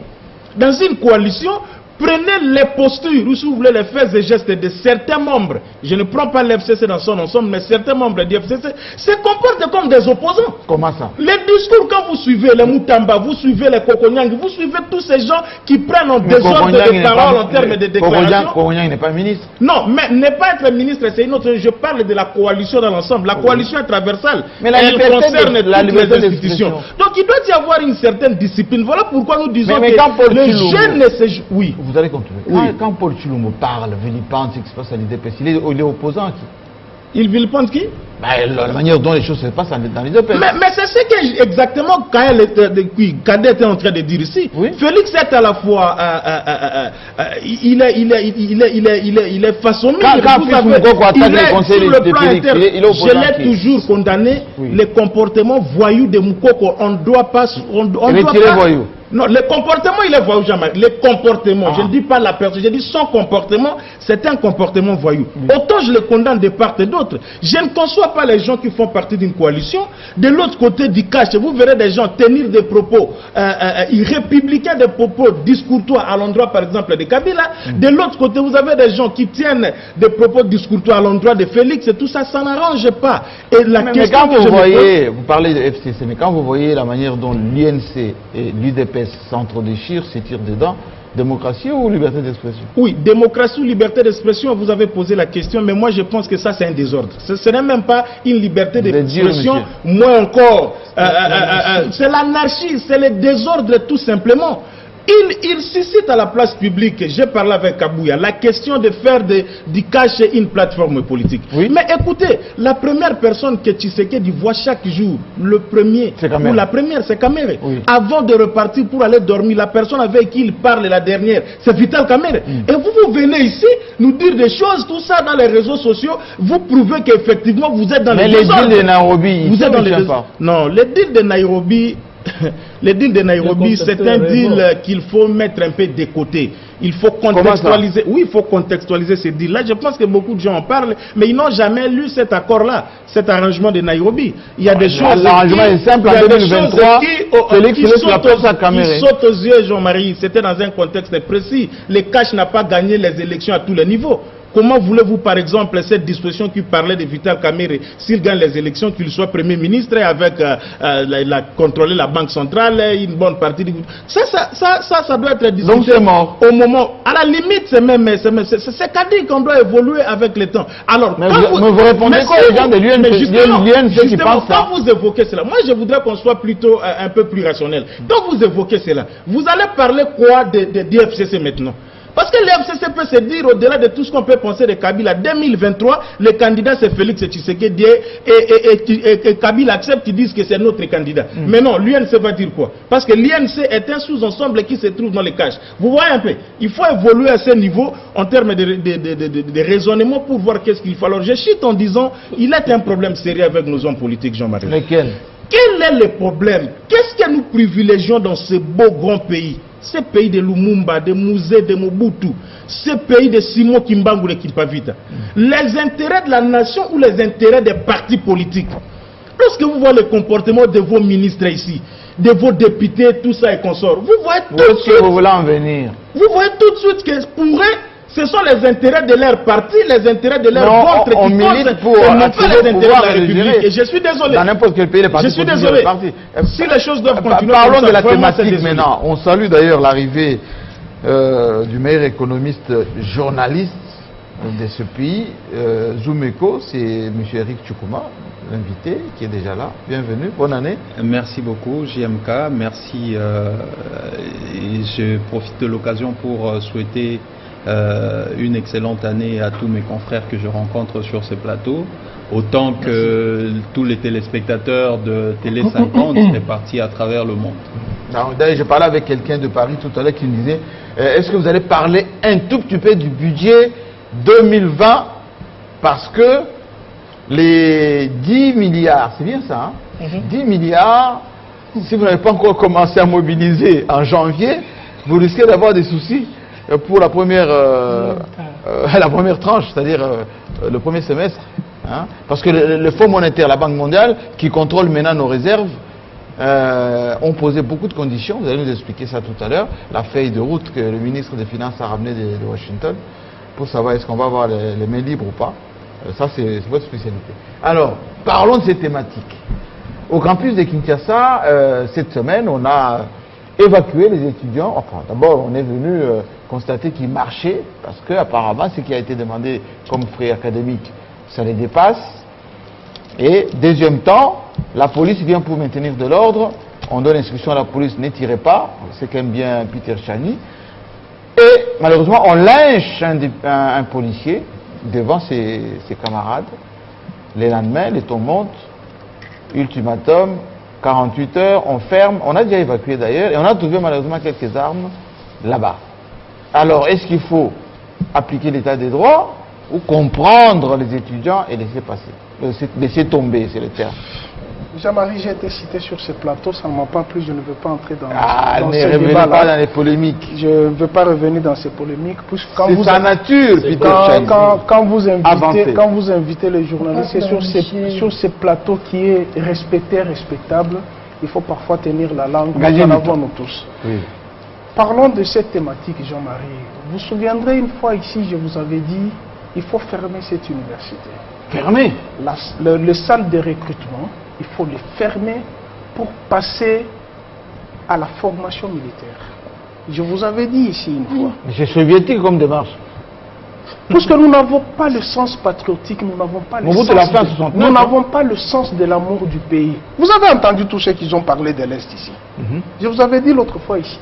Dans une coalition, prenez les postures, ou si vous voulez les faits et gestes de certains membres. Je ne prends pas l'FCC dans son ensemble, mais certains membres du FCC se comportent comme des opposants. Comment ça? Les discours, quand vous suivez les Moutamba, vous suivez les Kokonyang, vous suivez tous ces gens qui prennent en désordre de parole en termes de déclaration. Kokonyang n'est pas ministre. Non, mais ne pas être ministre, c'est une autre. Je parle de la coalition dans l'ensemble. La coalition est transversale. Mais elle concerne toutes les institutions. Donc il doit y avoir une certaine discipline. Voilà pourquoi nous disons que le jeune ne se... Oui. Vous allez continuer. Quand Paul Chilombo parle, vilipende ce qui se passe à l'IDPS, il est opposant à qui? Il vilipende qui? La manière dont les choses se passent dans les EPS. Mais c'est ce que exactement Cadet était en train de dire ici. Oui. Félix est à la fois, il est façonné. Quand Mukoko attaque les conseils de Félix, il est opposant. Je l'ai toujours condamné, les comportements voyous de Mukoko. On ne doit pas... voyou. Non, le comportement, il est voyou, Jean-Marie. Le comportement, je ne dis pas la personne, je dis son comportement, c'est un comportement voyou. Autant je le condamne de part et d'autre. Je ne conçois pas les gens qui font partie d'une coalition. De l'autre côté du cache, vous verrez des gens tenir des propos républicains, des propos discourtois à l'endroit, par exemple, de Kabila. De l'autre côté, vous avez des gens qui tiennent des propos discourtois à l'endroit de Félix, et tout ça, ça n'arrange pas. Et la mais quand vous voyez, vous parlez de FCC, mais quand vous voyez la manière dont l'UNC et l'UDPS s'entre-déchirent, s'étirent dedans, démocratie ou liberté d'expression? Oui, démocratie ou liberté d'expression, vous avez posé la question, mais moi je pense que ça c'est un désordre. Ce n'est même pas une liberté d'expression, moins encore. C'est l'anarchie, c'est le désordre tout simplement. Il suscite à la place publique, j'ai parlé avec Kabouya, la question de faire du cash une plateforme politique. Oui. Mais écoutez, la première personne que Tshisekedi voit chaque jour, le premier, ou la première, c'est Kamere. Oui. Avant de repartir pour aller dormir, la personne avec qui il parle la dernière, c'est Vital Kamere. Et vous venez ici nous dire des choses, tout ça dans les réseaux sociaux, vous prouvez qu'effectivement vous êtes dans les désordres. Mais les deals de Nairobi, vous êtes dans les non, les deals de Nairobi... Le deal de Nairobi, c'est un deal qu'il faut mettre un peu de côté. Il faut contextualiser. Oui, il faut contextualiser ces deals-là. Je pense que beaucoup de gens en parlent, mais ils n'ont jamais lu cet accord-là, cet arrangement de Nairobi. Il y a des choses. L'arrangement est simple en 2023. Qui sautent aux yeux, Jean-Marie. C'était dans un contexte précis. Le cash n'a pas gagné les élections à tous les niveaux. Comment voulez-vous, par exemple, cette disposition qui parlait de Vital Kamere, s'il gagne les élections, qu'il soit Premier ministre avec contrôler la Banque centrale, une bonne partie du... Ça doit être discuté. Donc c'est mort. Au moment, à la limite, c'est qu'à dire qu'on doit évoluer avec le temps. Alors, mais vous répondez quoi aux gens de l'UNC qui pensent ça? Quand vous évoquez cela, moi je voudrais qu'on soit plutôt un peu plus rationnel. Quand vous évoquez cela, vous allez parler quoi de FCC maintenant? Parce que l'FCC peut se dire, au-delà de tout ce qu'on peut penser de Kabila, 2023, le candidat c'est Félix Tshisekedi et Kabila accepte qu'ils disent que c'est notre candidat. Mais non, l'UNC va dire quoi? Parce que l'UNC est un sous-ensemble qui se trouve dans les caches. Vous voyez un peu, il faut évoluer à ce niveau en termes de raisonnement pour voir qu'est-ce qu'il faut. Alors je chute en disant, il est un problème sérieux avec nos hommes politiques, Jean-Marie. Lequel? Quel est le problème? Qu'est-ce que nous privilégions dans ce beau grand pays? Ce pays de Lumumba, de Mouzé, de Mobutu, ce pays de Simon Kimbangu de Kipavita, les intérêts de la nation ou les intérêts des partis politiques? Lorsque vous voyez le comportement de vos ministres ici, de vos députés, tout ça et consorts, vous voyez tout de suite... Vous voulez en venir? Vous voyez tout de suite que pour eux, ce sont les intérêts de leur parti, les intérêts de leur ventre qui comptent, pour non pas les intérêts de la République. Et je suis désolé. Dans n'importe quel pays, les partis. Je suis désolé. Si les choses doivent continuer. Parlons de la thématique maintenant. On salue d'ailleurs l'arrivée du meilleur économiste journaliste de ce pays, Zoumeko, c'est M. Eric Tchoukouma, l'invité qui est déjà là. Bienvenue, bonne année. Merci beaucoup, JMK. Merci. Je profite de l'occasion pour souhaiter une excellente année à tous mes confrères que je rencontre sur ce plateau, autant que tous les téléspectateurs de Télé 50 répartis à travers le monde. D'ailleurs, je parlais avec quelqu'un de Paris tout à l'heure qui me disait est-ce que vous allez parler un tout petit peu du budget 2020 parce que les 10 milliards, c'est bien ça, hein 10 milliards, si vous n'avez pas encore commencé à mobiliser en janvier, vous risquez d'avoir des soucis pour la première tranche, c'est-à-dire le premier semestre. Hein, parce que le Fonds monétaire, la Banque mondiale, qui contrôle maintenant nos réserves, ont posé beaucoup de conditions. Vous allez nous expliquer ça tout à l'heure. La feuille de route que le ministre des Finances a ramenée de Washington, pour savoir est-ce qu'on va avoir les mains libres ou pas. Ça, c'est votre spécialité. Alors, parlons de ces thématiques. Au campus de Kinshasa, cette semaine, on a évacué les étudiants. Enfin, d'abord, on est venu constater qu'ils marchaient, parce qu'apparemment, ce qui a été demandé comme frais académiques, ça les dépasse. Et deuxième temps, la police vient pour maintenir de l'ordre. On donne l'instruction à la police, ne tirez pas, c'est qu'aime bien Peter Chani. Et malheureusement, on lynche un policier devant ses camarades. Le lendemain, les taux montent, ultimatum, 48 heures, on ferme. On a déjà évacué d'ailleurs et on a trouvé malheureusement quelques armes là-bas. Alors, est-ce qu'il faut appliquer l'état des droits ou comprendre les étudiants et laisser passer, laisser tomber, c'est le terme? Jean-Marie, j'ai été cité sur ce plateau, ça ne m'a pas plu, je ne veux pas entrer dans, ne ces revenez débats-là. pas dans les polémiques. Je ne veux pas revenir dans ces polémiques. C'est sa nature, Peter Chelsea. Quand vous invitez les journalistes, c'est sur ces plateaux qui est respecté, respectable, il faut parfois tenir la langue, nous en avons nous tous. Oui. Parlons de cette thématique, Jean-Marie. Vous vous souviendrez, une fois ici, je vous avais dit, il faut fermer cette université. Fermer? Les salles de recrutement, il faut les fermer pour passer à la formation militaire. Je vous avais dit ici une fois. Mais c'est soviétique comme démarche. Parce que nous n'avons pas le sens patriotique, nous n'avons pas le nous n'avons pas le sens de l'amour du pays. Vous avez entendu tous ceux qui ont parlé de l'Est ici. Je vous avais dit l'autre fois ici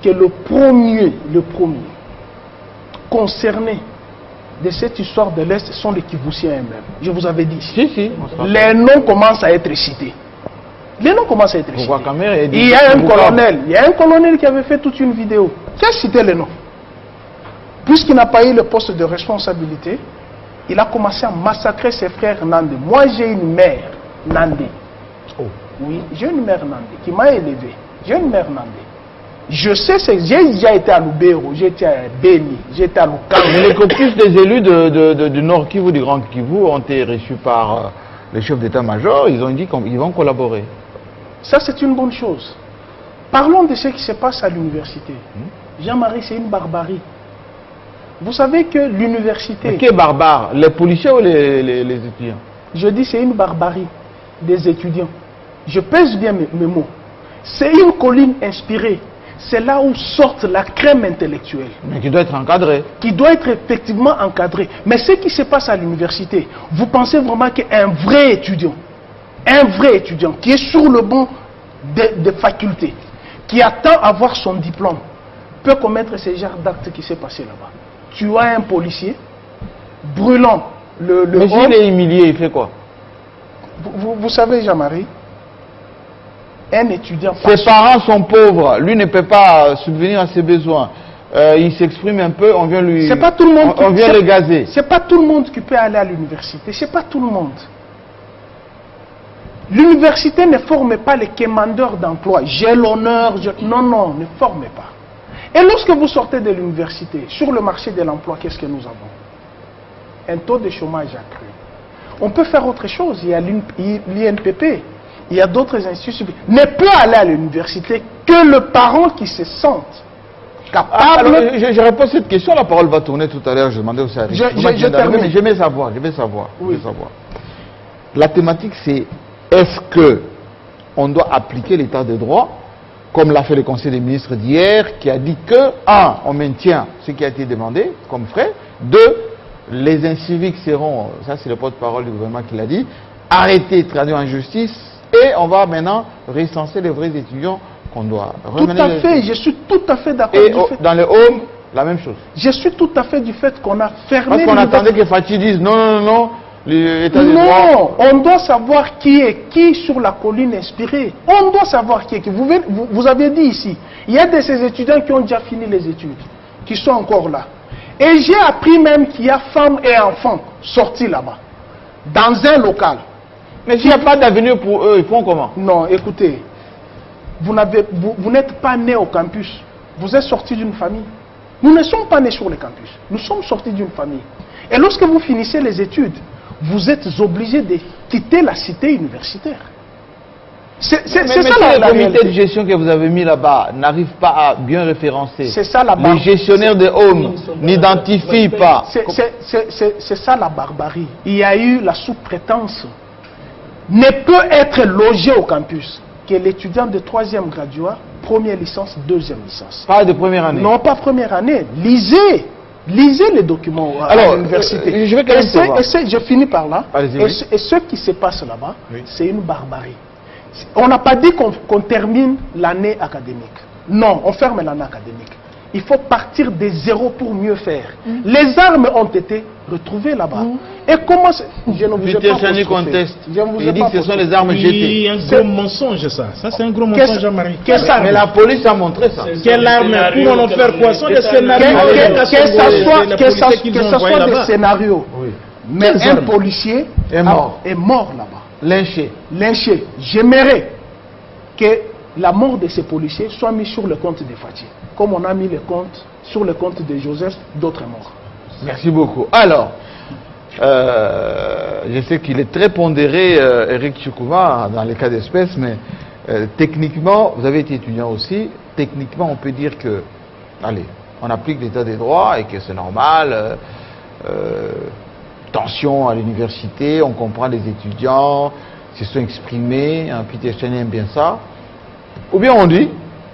que le premier concerné de cette histoire de l'Est sont les Kivussiens eux-mêmes. Je vous avais dit ici. Si, les noms commencent à être cités. Les noms commencent à être cités. Il y a un colonel qui avait fait toute une vidéo. Qui a cité les noms? Puisqu'il n'a pas eu le poste de responsabilité, il a commencé à massacrer ses frères Nandé. Moi, j'ai une mère Nandé. Oui, j'ai une mère Nandé qui m'a élevé. J'ai une mère Nandé. Je sais, j'ai déjà été à Lubero, j'ai été à Beni, j'ai été à Lukanga. Mais les caucus des élus du Nord Kivu, du Grand Kivu, ont été reçus par le chef d'état-major. Ils ont dit qu'ils vont collaborer. Ça, c'est une bonne chose. Parlons de ce qui se passe à l'université. Jean-Marie, c'est une barbarie. Vous savez que l'université... Qui est barbare? Les policiers ou les étudiants? Je dis c'est une barbarie des étudiants. Je pèse bien mes mots. C'est une colline inspirée. C'est là où sort la crème intellectuelle. Mais qui doit être encadrée. Qui doit être effectivement encadrée. Mais ce qui se passe à l'université, vous pensez vraiment qu'un vrai étudiant qui est sur le banc des facultés, qui attend à avoir son diplôme, peut commettre ce genre d'acte qui s'est passé là-bas? Tu as un policier brûlant le mais s'il est humilié, il fait quoi? Vous savez, Jean-Marie, un étudiant... Ses parents sont pauvres, lui ne peut pas subvenir à ses besoins. Il s'exprime un peu, on vient lui... C'est pas tout le monde on vient le gazer. C'est pas tout le monde qui peut aller à l'université, c'est pas tout le monde. L'université ne forme pas les commandeurs d'emploi. J'ai l'honneur, non, ne formez pas. Et lorsque vous sortez de l'université, sur le marché de l'emploi, qu'est-ce que nous avons? Un taux de chômage accru. On peut faire autre chose, il y a l'INPP, il y a d'autres institutions. Ne peut aller à l'université que le parent qui se sente capable... Alors, je réponds à cette question, la parole va tourner tout à l'heure, je demandais aussi à Richard. Je termine. Mais je vais savoir. La thématique c'est, est-ce que on doit appliquer l'état de droit, comme l'a fait le Conseil des ministres d'hier, qui a dit que, 1, on maintient ce qui a été demandé comme frais, 2, les inciviques seront, ça c'est le porte-parole du gouvernement qui l'a dit, arrêtés, traduits en justice, et on va maintenant recenser les vrais étudiants qu'on doit remener. Tout à fait, je suis tout à fait d'accord. Et dans les homes, la même chose. Je suis tout à fait du fait qu'on a fermé... Parce qu'on attendait que Fatih dise non, l'état de droit... Non, on doit savoir qui est qui sur la colline inspirée. On doit savoir qui est qui. Vous avez dit ici, il y a de ces étudiants qui ont déjà fini les études, qui sont encore là. Et j'ai appris même qu'il y a femmes et enfants sortis là-bas, dans un local. Mais s'il n'y a pas d'avenir pour eux, ils font comment? Non, écoutez, vous n'êtes pas né au campus, vous êtes sortis d'une famille. Nous ne sommes pas nés sur le campus, nous sommes sortis d'une famille. Et lorsque vous finissez les études, vous êtes obligé de quitter la cité universitaire. C'est ça la comité de gestion que vous avez mis là-bas n'arrive pas à bien référencer. C'est ça la barbarie. Les gestionnaires de home n'identifient pas. C'est ça la barbarie. Il y a eu la sous-traitance. Ne peut être logé au campus que l'étudiant de 3e graduat, première licence, 2e licence. Pas de première année? Non, pas première année. Lisez les documents à l'université. Je vais quand même savoir. Je finis par là. Et ce qui se passe là-bas, c'est une barbarie. On n'a pas dit qu'on termine l'année académique. Non, on ferme l'année académique. Il faut partir de zéro pour mieux faire. Les armes ont été retrouvées là-bas. Et comment je ne vous ai Peter pas Chani posté. conteste. Je ne vous ai Il dit pas que ce sont posté. les armes jetées. Oui, un gros mensonge, ça. Ça, c'est un gros mensonge à Marie. Qu'est-ce que Mais la police a montré ça. Quelle arme pour en faire quoi? Ce sont des scénarios. Que ça soit des scénarios. Oui. Mais Quelles un armes policier Est mort. est mort là-bas. Lynché. Lynché. J'aimerais que la mort de ces policiers soit mise sur le compte de Fatih. Comme on a mis le compte sur le compte de Joseph, d'autres morts. Merci beaucoup. Alors, je sais qu'il est très pondéré, Eric Choukouma, dans les cas d'espèce, mais techniquement, vous avez été étudiant aussi, techniquement, on peut dire que, allez, on applique l'état des droits et que c'est normal, tension à l'université, on comprend les étudiants, se sont exprimés, hein, Peter Chani aime bien ça. Ou bien on dit,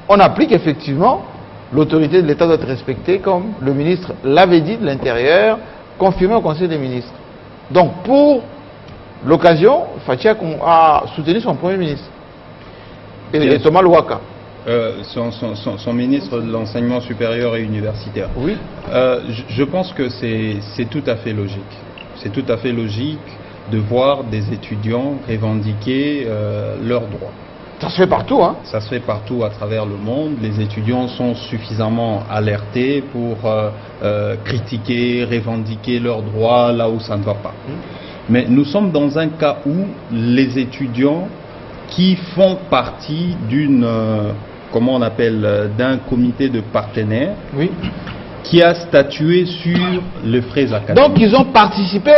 on applique effectivement, l'autorité de l'État doit être respectée comme le ministre l'avait dit de l'Intérieur, confirmé au Conseil des ministres. Donc pour l'occasion, Fatih a soutenu son Premier ministre, et Thomas Louaka. Son ministre de l'enseignement supérieur et universitaire. Oui. Je pense que c'est tout à fait logique. C'est tout à fait logique de voir des étudiants revendiquer leurs droits. Ça se fait partout, hein? Ça se fait partout à travers le monde. Les étudiants sont suffisamment alertés pour critiquer, revendiquer leurs droits là où ça ne va pas. Mais nous sommes dans un cas où les étudiants qui font partie d'une, comment on appelle, d'un comité de partenaires, Oui. qui a statué sur les frais académiques. Donc ils ont participé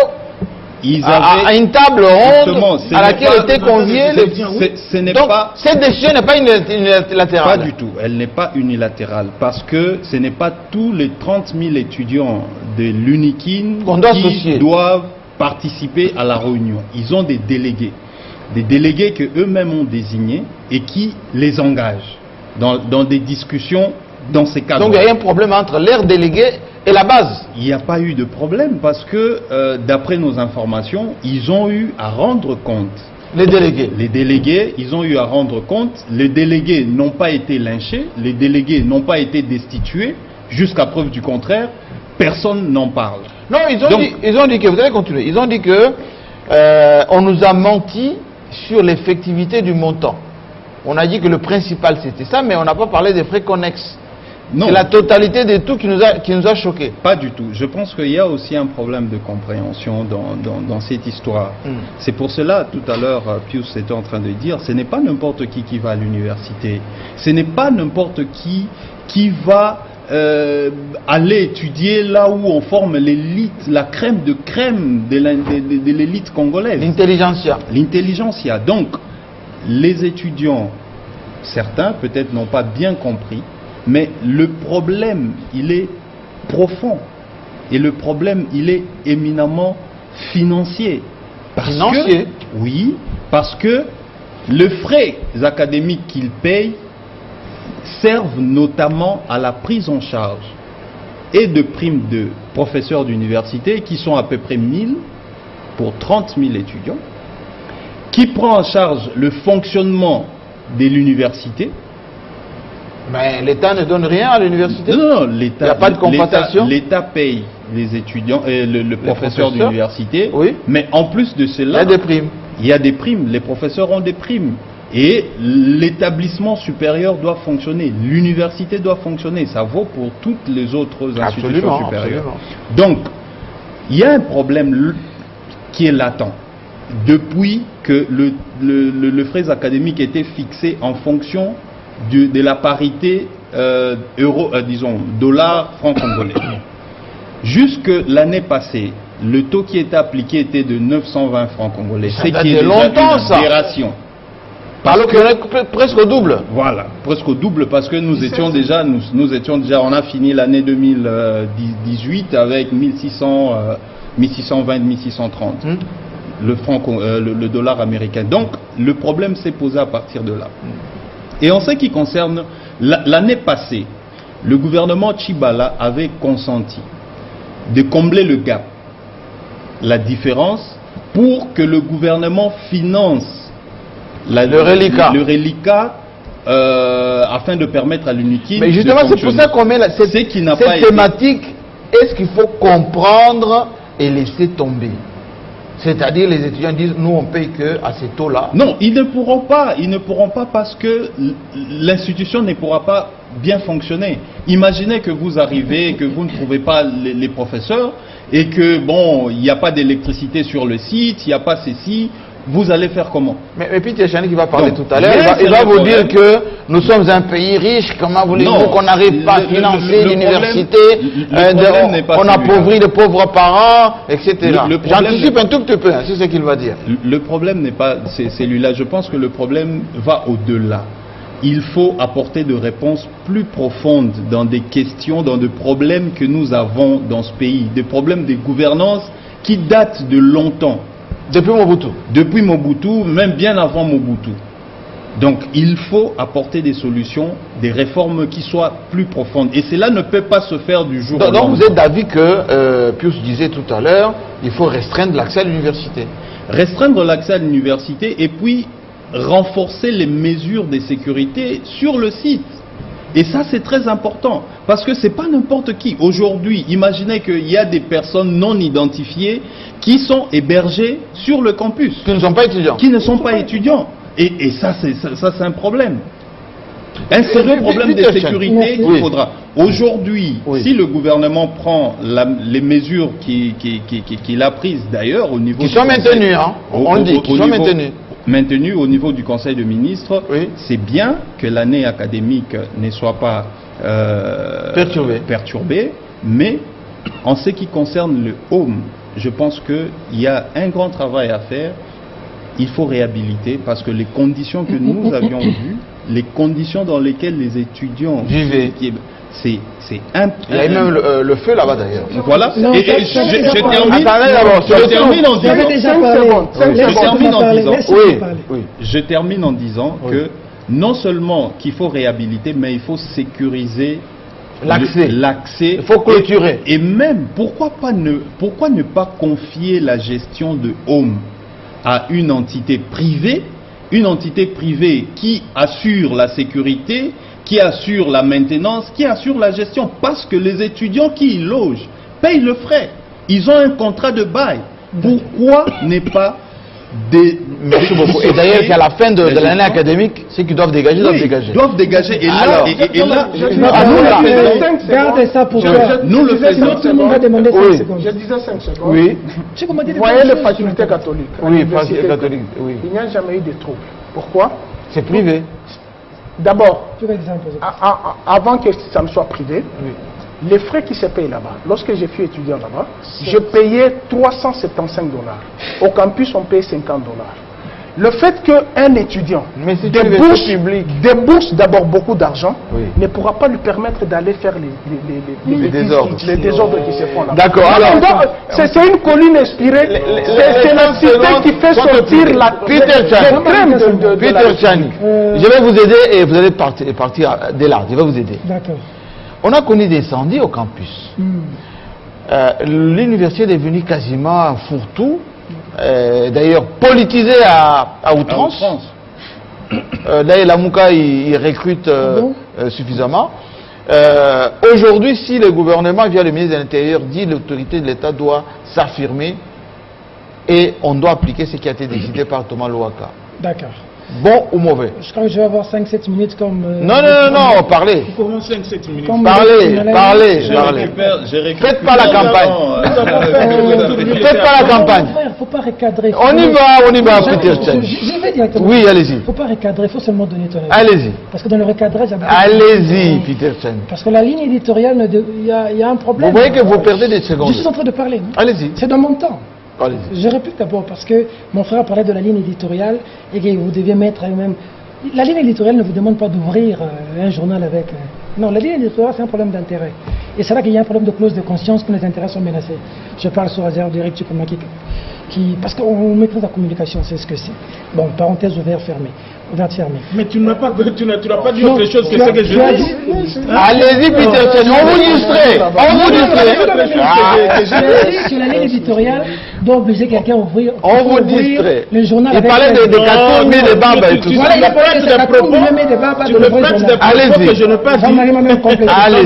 Ils à avaient une table Justement, ronde ce à n'est laquelle pas- étaient conviés les... ce n'est Donc pas cette décision n'est pas unilatérale. Pas du tout, elle n'est pas unilatérale parce que ce n'est pas tous les 30 000 étudiants de l'UNIKIN Qu'on doit qui associer. doivent participer à la réunion. Ils ont des délégués que eux-mêmes ont désignés et qui les engagent dans des discussions dans ces cadres. Donc il y a un problème entre l'air délégué et la base. Il n'y a pas eu de problème parce que d'après nos informations, ils ont eu à rendre compte. Les délégués. Les délégués, ils ont eu à rendre compte. Les délégués n'ont pas été lynchés, les délégués n'ont pas été destitués. Jusqu'à preuve du contraire, personne n'en parle. Non, ils ont dit que, vous allez continuer, ils ont dit que on nous a menti sur l'effectivité du montant. On a dit que le principal c'était ça, mais on n'a pas parlé des frais connexes. Non. C'est la totalité de tout qui nous a choqués. Pas du tout. Je pense qu'il y a aussi un problème de compréhension dans cette histoire. C'est pour cela, tout à l'heure, Pius était en train de dire, ce n'est pas n'importe qui va à l'université. Ce n'est pas n'importe qui va aller étudier là où on forme l'élite, la crème de l'élite congolaise. L'intelligentsia. L'intelligentsia. Donc, les étudiants, certains peut-être n'ont pas bien compris, mais le problème, il est profond. Et le problème, il est éminemment financier. Financier? Oui, parce que les frais académiques qu'ils payent servent notamment à la prise en charge et de primes de professeurs d'université qui sont à peu près 1000 pour 30 000 étudiants, qui prend en charge le fonctionnement de l'université. Mais l'État ne donne rien à l'université. Non, l'État. Il n'y a pas de compensation. L'État paye les étudiants et le professeur d'université. Oui. Mais en plus de cela, Il y a des primes. Il y a des primes. Les professeurs ont des primes. Et l'établissement supérieur doit fonctionner. L'université doit fonctionner. Ça vaut pour toutes les autres institutions supérieures. Absolument. Donc, il y a un problème qui est latent. Depuis que le frais académique était fixé en fonction de la parité dollar franc congolais. Jusque l'année passée, le taux qui était appliqué était de 920 francs congolais. Ça C'est date qui de est déjà longtemps, une ça. aberration. Alors qu'on est presque au double. Voilà, presque au double parce que nous étions déjà, on a fini l'année 2018 avec 1620, 1630. Le dollar américain. Donc, le problème s'est posé à partir de là. Et en ce qui concerne l'année passée, le gouvernement Tshibala avait consenti de combler le gap, la différence, pour que le gouvernement finance le reliquat afin de permettre à l'UNIKIN. Mais justement, c'est pour ça qu'on met cette thématique. Est-ce qu'il faut comprendre et laisser tomber? C'est-à-dire les étudiants disent nous on paye que à ces taux-là. Non, ils ne pourront pas parce que l'institution ne pourra pas bien fonctionner. Imaginez que vous arrivez et que vous ne trouvez pas les professeurs et que bon, il n'y a pas d'électricité sur le site, il n'y a pas ceci. Vous allez faire comment? Mais Peter Chani qui va parler Donc, tout à l'heure, il va vous dire que nous sommes un pays riche, comment voulez-vous qu'on n'arrive pas à financer l'université, on appauvrit les pauvres parents, etc. J'anticipe un tout petit peu, hein, c'est ce qu'il va dire. Le problème n'est pas celui-là, je pense que le problème va au-delà. Il faut apporter des réponses plus profondes dans des questions, dans des problèmes que nous avons dans ce pays, des problèmes de gouvernance qui datent de longtemps. Depuis Mobutu. Depuis Mobutu, même bien avant Mobutu. Donc il faut apporter des solutions, des réformes qui soient plus profondes. Et cela ne peut pas se faire du jour au lendemain. Donc vous êtes d'avis que, Pius disait tout à l'heure, il faut restreindre l'accès à l'université. Restreindre l'accès à l'université et puis renforcer les mesures de sécurité sur le site. Et ça, c'est très important, parce que ce n'est pas n'importe qui. Aujourd'hui, imaginez qu'il y a des personnes non identifiées qui sont hébergées sur le campus. Qui ne sont pas étudiants. Qui ne sont pas étudiants. Et ça, c'est un problème. Un sérieux problème de sécurité qu'il faudra. Aujourd'hui, si le gouvernement prend les mesures qu'il a prises, d'ailleurs, au niveau... Qui sont maintenues, hein. On le dit, qui sont maintenues. Maintenu au niveau du Conseil de ministres, c'est bien que l'année académique ne soit pas perturbée, mais en ce qui concerne le home, je pense qu'il y a un grand travail à faire. Il faut réhabiliter parce que les conditions que nous avions vues, les conditions dans lesquelles les étudiants vivaient, c'est il y a même le feu là-bas d'ailleurs. Voilà. Non, et je termine en disant que non seulement qu'il faut réhabiliter, mais il faut sécuriser l'accès. Il faut clôturer. Et même, pourquoi ne pas confier la gestion de Home à une entité privée qui assure la sécurité, qui assure la maintenance, qui assure la gestion, parce que les étudiants qui y logent payent le frais. Ils ont un contrat de bail. Pourquoi ne pas Merci beaucoup. Et d'ailleurs, qu'à la fin de l'année académique, ceux qui doivent dégager, doivent dégager. Doivent dégager. Et là, gardez ça pour toi. Nous le faisons. Tout le monde va demander 5 secondes. Je disais 5 secondes. Oui. Vous voyez les facultés catholiques. Oui, facultés catholiques. Oui. Il n'y a jamais eu de troubles. Pourquoi? C'est privé. D'abord, avant que ça ne soit privé, les frais qui se payent là-bas, lorsque je suis étudiant là-bas, je payais 375 $. Au campus, on paye 50 $. Le fait qu'un étudiant débourse d'abord beaucoup d'argent ne pourra pas lui permettre d'aller faire les désordres qui se font là-bas. D'accord. Alors, c'est une colline inspirée. C'est la cité qui fait sortir la crème de Peter Chani. Je vais vous aider et vous allez partir dès là. Je vais vous aider. D'accord. On a connu des incendies au campus. L'université est devenue quasiment un fourre-tout, d'ailleurs politisé à outrance. D'ailleurs, la Mouka, il recrute suffisamment. Aujourd'hui, si le gouvernement, via le ministre de l'Intérieur, dit que l'autorité de l'État doit s'affirmer et on doit appliquer ce qui a été décidé par Thomas Louaka. D'accord. Bon ou mauvais? Je crois que je vais avoir 5-7 minutes comme... Non, parlez. Comment 5-7 minutes? Parlez. Faites pas la campagne. Faites pas la campagne. Il ne faut pas recadrer. On y va, Peter Chani. Je vais directement. Oui, allez-y. Il ne faut pas recadrer, il faut seulement donner ton avis. Allez-y. Parce que dans le recadrage, allez-y, Peter Chani. Parce que la ligne éditoriale, il y a un problème. Vous voyez que vous perdez des secondes. Je suis en train de parler. Allez-y. C'est dans mon temps. Allez-y. Je répète d'abord parce que mon frère parlait de la ligne éditoriale et que vous deviez mettre même... La ligne éditoriale ne vous demande pas d'ouvrir un journal avec... Non, la ligne éditoriale, c'est un problème d'intérêt. Et c'est là qu'il y a un problème de clause de conscience quand les intérêts sont menacés. Je parle sur réserve d'Éric Tchoukoumaki, parce qu'on maîtrise la communication, c'est ce que c'est. Bon, parenthèse ouverte, fermée. Mais tu n'as pas dit autre chose que ce que je dis. Allez-y, Peter Chani, on vous distrait. Sur la ligne éditoriale, doit obliger quelqu'un à ouvrir. On vous distrait. Le journal. Il parlait des cartons, mais des barbes et tout ça. Voilà, il a parlé des propos, mais des barbes de l'ouvrir journal. Allez-y. Je n'ai pas dit.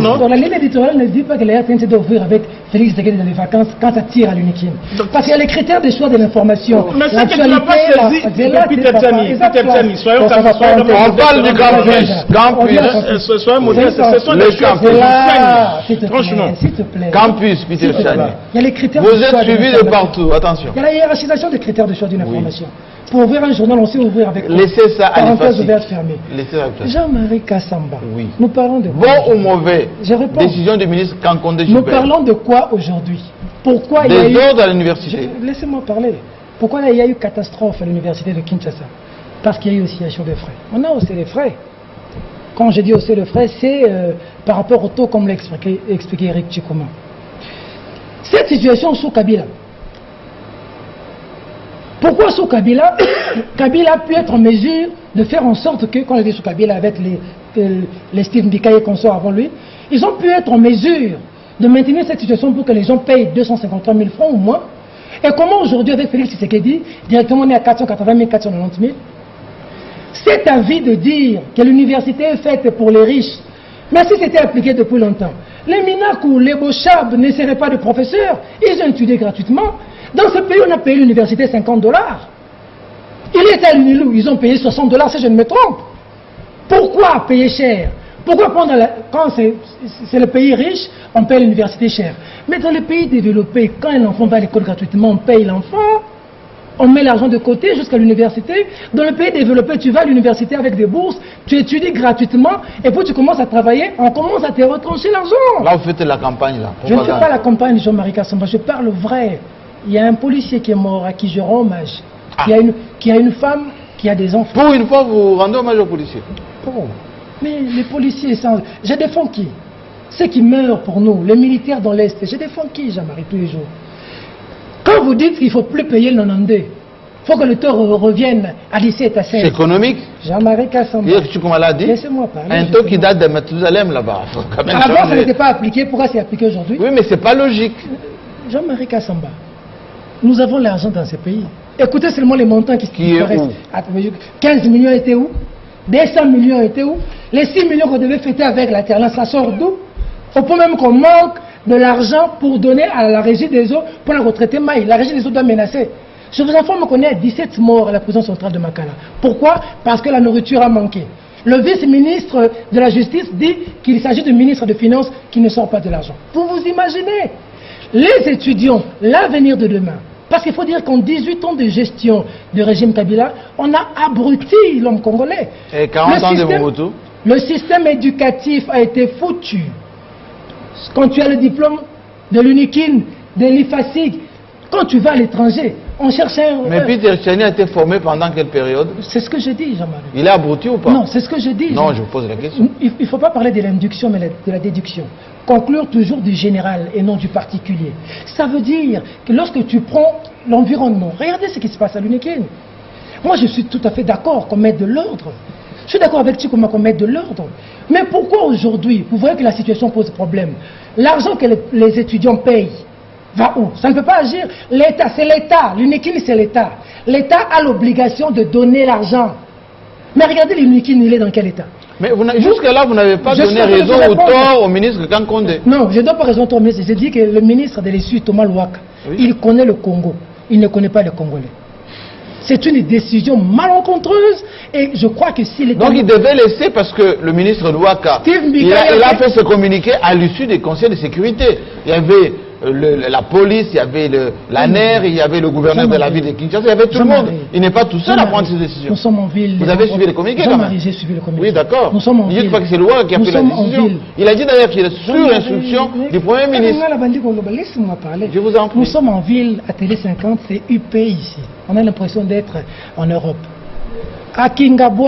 Dans la ligne éditoriale, ne dit pas que la RTNC doit ouvrir avec Félix Tshisekedi dans les vacances quand ça tire à l'uniquine. Parce qu'il y a les critères de choix de l'information. Mais c'est que tu n'as pas saisi, Peter Tiani, soyons On parle du campus. soyons modestes, ce sont des choses qui nous franchement. S'il te plaît. Campus, Peter Tiani. Il y a les critères Vous de choix êtes suivi de partout, attention. Il y a la hiérarchisation des critères de choix d'une information. Pour ouvrir un journal, on sait ouvrir avec Laissez ça à parenthèse ouverte fermée. Laissez ça à Jean-Marie Kassamba, oui. Nous parlons de Bon quoi? ou mauvais? Je réponds. Décision du ministre Kankonde Nous Gilbert. parlons de quoi aujourd'hui? Pourquoi il y a eu... Des ordres à l'université. Laissez-moi parler. Pourquoi il y a eu catastrophe à l'université de Kinshasa? Parce qu'il y a eu oscillation des frais. On a haussé les frais. Quand je dis hausser les frais, c'est par rapport au taux, comme l'a expliqué Eric Tchikouma. Cette situation sous Kabila. Pourquoi sous Kabila? Kabila a pu être en mesure de faire en sorte que, quand on était sous Kabila avec les Steve Mbika et consorts avant lui, ils ont pu être en mesure de maintenir cette situation pour que les gens payent 253 000 francs ou moins. Et comment aujourd'hui, avec Félix Tshisekedi, directement on est à 480 000, 490 000? C'est avis de dire que l'université est faite pour les riches. Mais si c'était appliqué depuis longtemps, les Minac ou les Bochab ne seraient pas de professeurs, ils ont étudié gratuitement. Dans ce pays, on a payé l'université 50 $. Il était à l'UNILOU, ils ont payé 60 $ si je ne me trompe. Pourquoi payer cher? Pourquoi quand c'est le pays riche, on paye l'université cher? Mais dans les pays développés, quand un enfant va à l'école gratuitement, on paye l'enfant, on met l'argent de côté jusqu'à l'université. Dans le pays développé, tu vas à l'université avec des bourses, tu étudies gratuitement, et puis tu commences à travailler, on commence à te retrancher l'argent. Là, vous faites la campagne, là. Je ne fais pas la campagne de Jean-Marie Kassamba, je parle vrai. Il y a un policier qui est mort, à qui je rends hommage. Qui a une femme, qui a des enfants. Pour une fois, vous rendez hommage aux policiers. Mais les policiers, je défends qui? Ceux qui meurent pour nous, les militaires dans l'Est, je défends qui, Jean-Marie, tous les jours? Quand vous dites qu'il ne faut plus payer le 92, il faut que le taux revienne à 17 à 16. C'est économique. Jean-Marie Kassamba. Laissez-moi parler. Un taux qui date de Mathusalem là-bas. Avant, ça n'était pas appliqué. Pourquoi c'est appliqué aujourd'hui? Oui, mais c'est pas logique. Jean-Marie Kassamba, nous avons l'argent dans ces pays. Écoutez seulement les montants qui restent. 15 millions étaient où? 200 millions étaient où? Les 6 millions qu'on devait fêter avec l'alternance, ça sort d'où? Au point même qu'on manque de l'argent pour donner à la régie des eaux pour la retraiter Maï. La régie des eaux doit menacer. Je vous informe qu'on est à 17 morts à la prison centrale de Makala. Pourquoi? Parce que la nourriture a manqué. Le vice-ministre de la Justice dit qu'il s'agit de ministre de Finances qui ne sort pas de l'argent. Vous vous imaginez? Les étudiants, l'avenir de demain. Parce qu'il faut dire qu'en 18 ans de gestion du régime Kabila, on a abruti l'homme congolais. Et 40 ans de Mobutu. Le système éducatif a été foutu. Quand tu as le diplôme de l'UNIKIN, de l'IFASIG, quand tu vas à l'étranger, on cherche un... Mais Peter Tiani a été formé pendant quelle période? C'est ce que je dis, Jean-Marie. Il est abruti ou pas? Non, c'est ce que je dis. Non, je vous pose la question. Il ne faut pas parler de l'induction, mais de la déduction. Conclure toujours du général et non du particulier. Ça veut dire que lorsque tu prends l'environnement, regardez ce qui se passe à l'UNIKIN. Moi, je suis tout à fait d'accord qu'on mette de l'ordre. Je suis d'accord avec Tchikouma qu'on mette de l'ordre. Mais pourquoi aujourd'hui, vous voyez que la situation pose problème? L'argent que les étudiants payent va où? Ça ne peut pas agir. L'État, c'est l'État. L'UNIKIN, c'est l'État. L'État a l'obligation de donner l'argent. Mais regardez l'UNIKIN, il est dans quel état? Mais jusque-là, vous n'avez pas donné raison ou tort au ministre Kankonde. Non, je ne dois pas raison au ministre. Je dis que le ministre de l'Essuie, Thomas Louaka, il connaît le Congo. Il ne connaît pas les Congolais. C'est une décision malencontreuse et je crois que s'il est... Donc il devait laisser parce que le ministre Louaka, il a fait ce communiqué à l'issue des conseils de sécurité. Il y avait la police, il y avait l'ANER, il y avait le gouverneur de la ville de Kinshasa, il y avait tout le monde. Il n'est pas tout seul à prendre ces décisions. Nous sommes en ville. Vous avez suivi le communiqué quand même? J'ai suivi le communiqué. Oui, d'accord. Nous sommes en ville. Il dit pas que c'est Louaka qui a pris la décision. Il a dit d'ailleurs qu'il est sur instruction du Premier ministre. Laisse-moi parler. Je vous en prie. Nous sommes en ville, à Télé 50, c'est UP ici. On a l'impression d'être en Europe. À Kingabo,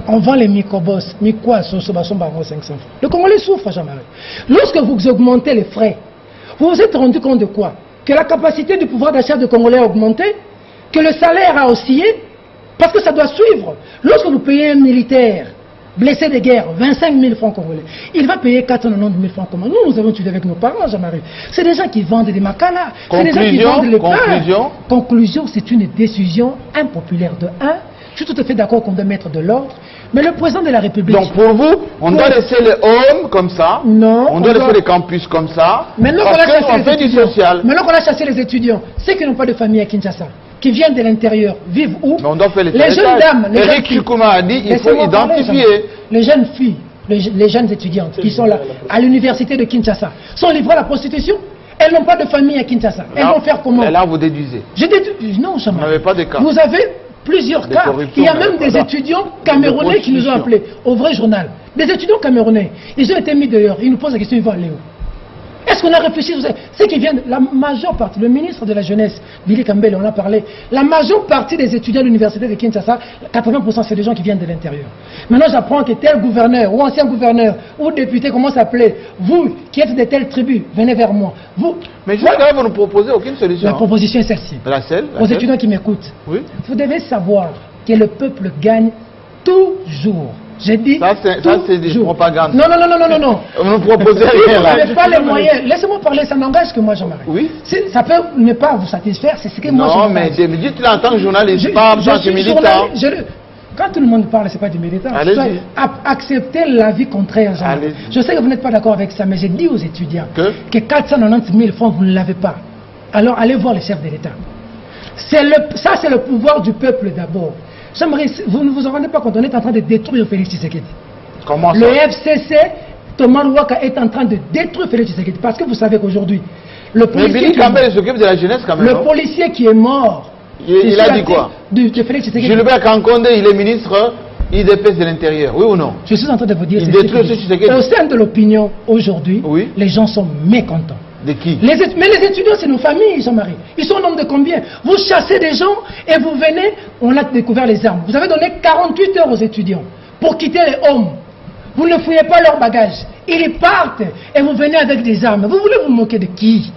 on vend les microbos, 500 francs. Le Congolais souffre, Jean-Marie. Lorsque vous augmentez les frais, vous vous êtes rendu compte de quoi? Que la capacité du pouvoir d'achat du Congolais a augmenté, que le salaire a oscillé, parce que ça doit suivre. Lorsque vous payez un militaire blessé de guerre, 25 000 francs congolais, il va payer 490 000 francs congolais. Nous avons étudié avec nos parents, Jean-Marie. C'est des gens qui vendent des makala. C'est des gens qui vendent les pains. Conclusion, c'est une décision impopulaire de 1. Je suis tout à fait d'accord qu'on doit mettre de l'ordre. Mais le président de la République... Donc pour vous, on doit laisser les hommes comme ça. Non. On doit laisser les campus comme ça. Maintenant qu'on a parce chassé qu'on les fait du étudiants, social. maintenant qu'on a chassé les étudiants, ceux qui n'ont pas de famille à Kinshasa, qui viennent de l'intérieur, vivent où? Mais on doit faire les jeunes dames. Les Eric Chukuma a dit il faut identifier. Les jeunes filles, les jeunes étudiantes qui sont là à l'université de Kinshasa sont livrées à la prostitution. Elles n'ont pas de famille à Kinshasa. Elles vont faire comment? Là, vous déduisez. Je déduis. Non, Vous n'avez pas de cas. Vous avez plusieurs cas. Il y a même des étudiants camerounais qui nous ont appelés au vrai journal. Des étudiants camerounais. Ils ont été mis dehors. Ils nous posent la question, ils vont aller où? Est-ce qu'on a réfléchi? Ceux qui viennent, la majeure partie, le ministre de la Jeunesse, Billy Campbell, on a parlé, la majeure partie des étudiants de l'université de Kinshasa, 80% c'est des gens qui viennent de l'intérieur. Maintenant j'apprends que tel gouverneur, ou ancien gouverneur, ou député, comment s'appeler, vous qui êtes de telle tribu, venez vers moi. Vous, mais jusqu'à vous ne proposez aucune solution. La proposition est celle-ci. Aux étudiants qui m'écoutent, oui. Vous devez savoir que le peuple gagne toujours. J'ai dit. Ça, c'est des propagandes. Non. Vous ne proposez rien là. Vous n'avez pas les moyens. Laissez-moi parler, ça n'engage que moi, Jean-Marie. Oui. Ça peut ne pas vous satisfaire, c'est ce que moi je Non, mais dites-le en tant que journaliste, pas en tant que militant. Quand tout le monde parle, ce n'est pas du militant. Accepter l'avis contraire, Jean-Marie. Je sais que vous n'êtes pas d'accord avec ça, mais j'ai dit aux étudiants que 490 000 francs, vous ne l'avez pas. Alors allez voir le chef de l'État. Ça, c'est le pouvoir du peuple d'abord. Jean-Marie, vous ne vous en rendez pas compte, on est en train de détruire Félix Tshisekedi. Comment ça? Le FCC, Thomas Louaka est en train de détruire Félix Tshisekedi. Parce que vous savez qu'aujourd'hui, le policier. Mais s'occupe de la jeunesse quand même. Le policier qui est mort. Il a dit quoi? De Félix Tshisekedi. Gilbert Kankonde, il est ministre IDPS de l'Intérieur, oui ou non? Je suis en train de vous dire. Il détruit Tshisekedi. Au sein de l'opinion, aujourd'hui, les gens sont mécontents. De qui? Mais les étudiants, c'est nos familles, Jean-Marie. Ils sont au nombre de combien? Vous chassez des gens et vous venez, on a découvert les armes. Vous avez donné 48 heures aux étudiants pour quitter les hommes. Vous ne fouillez pas leurs bagages. Ils partent et vous venez avec des armes. Vous voulez vous moquer de qui?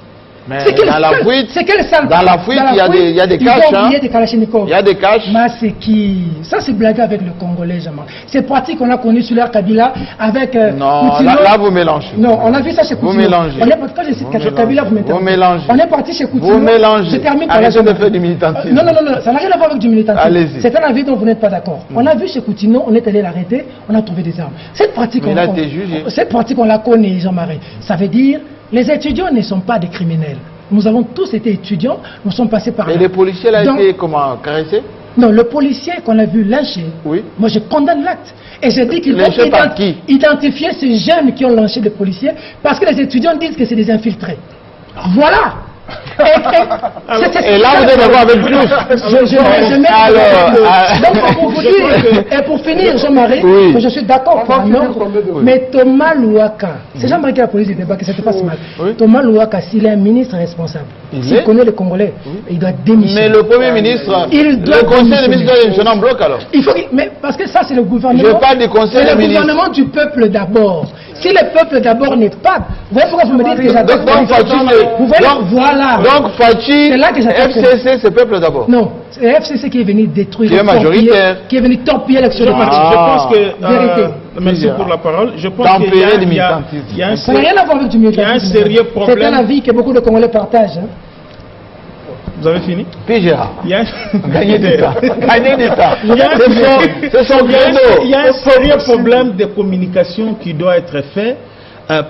Mais dans la fuite, il y a des caches. Il y a des kalachnikovs. Il y a des caches. Maseki. Ça, c'est blagué avec le Congolais, Jean-Marie. C'est pratique qu'on a connu sur l'ère Kabila avec. Non, là, vous mélangez. Non, on a vu ça chez Coutinho. Vous mélangez. Quand je cite Kabila, vous mettez. Vous mélangez. On est parti chez Coutinho. Vous mélangez. Je termine par Arrêtez de faire du militantisme. Non, ça n'a rien à voir avec du militantisme. Allez-y. C'est un avis dont vous n'êtes pas d'accord. On a vu chez Coutinho, on est allé l'arrêter, on a trouvé des armes. Cette pratique, on la connaît, Jean-Marie. Ça veut dire, les étudiants ne sont pas des criminels. Nous avons tous été étudiants, nous sommes passés par là. Et les policiers là étaient comment, caressés? Non, le policier qu'on a vu lyncher, moi je condamne l'acte. Et je dis qu'il faut identifier ces jeunes qui ont lynché des policiers parce que les étudiants disent que c'est des infiltrés. Voilà. Et là, vous devez voir avec plus. Donc, pour vous dire, et pour finir, Jean-Marie, je suis d'accord pour un ordre, mais Thomas Louaka, c'est Jean-Marie qui a posé le débat, que c'était pas ce matin. Thomas Louaka, s'il est un ministre responsable, s'il connaît les Congolais, il doit démissionner. Mais le Premier ministre, le Conseil des ministres doit démissionner en bloc alors. Mais parce que ça, c'est le gouvernement. Je parle du Conseil des ministres. C'est le gouvernement du peuple d'abord. Si le peuple d'abord n'est pas. Vous voyez pourquoi vous me dites que j'attends. Donc Fachi, FCC, c'est peuple d'abord. Non, c'est FCC qui est venu détruire. Qui est majoritaire. Qui est venu torpiller l'action de parti. Je pense que. Vérité. Merci pour la parole. Je pense qu'il y a ça n'a rien à voir avec du militantisme. Il y a un sérieux problème. C'est un avis que beaucoup de Congolais partagent. Vous avez fini? Puis Gérard. Gagner du temps. Gagner du temps. C'est son créneau. Il y a un sérieux problème de communication qui doit être fait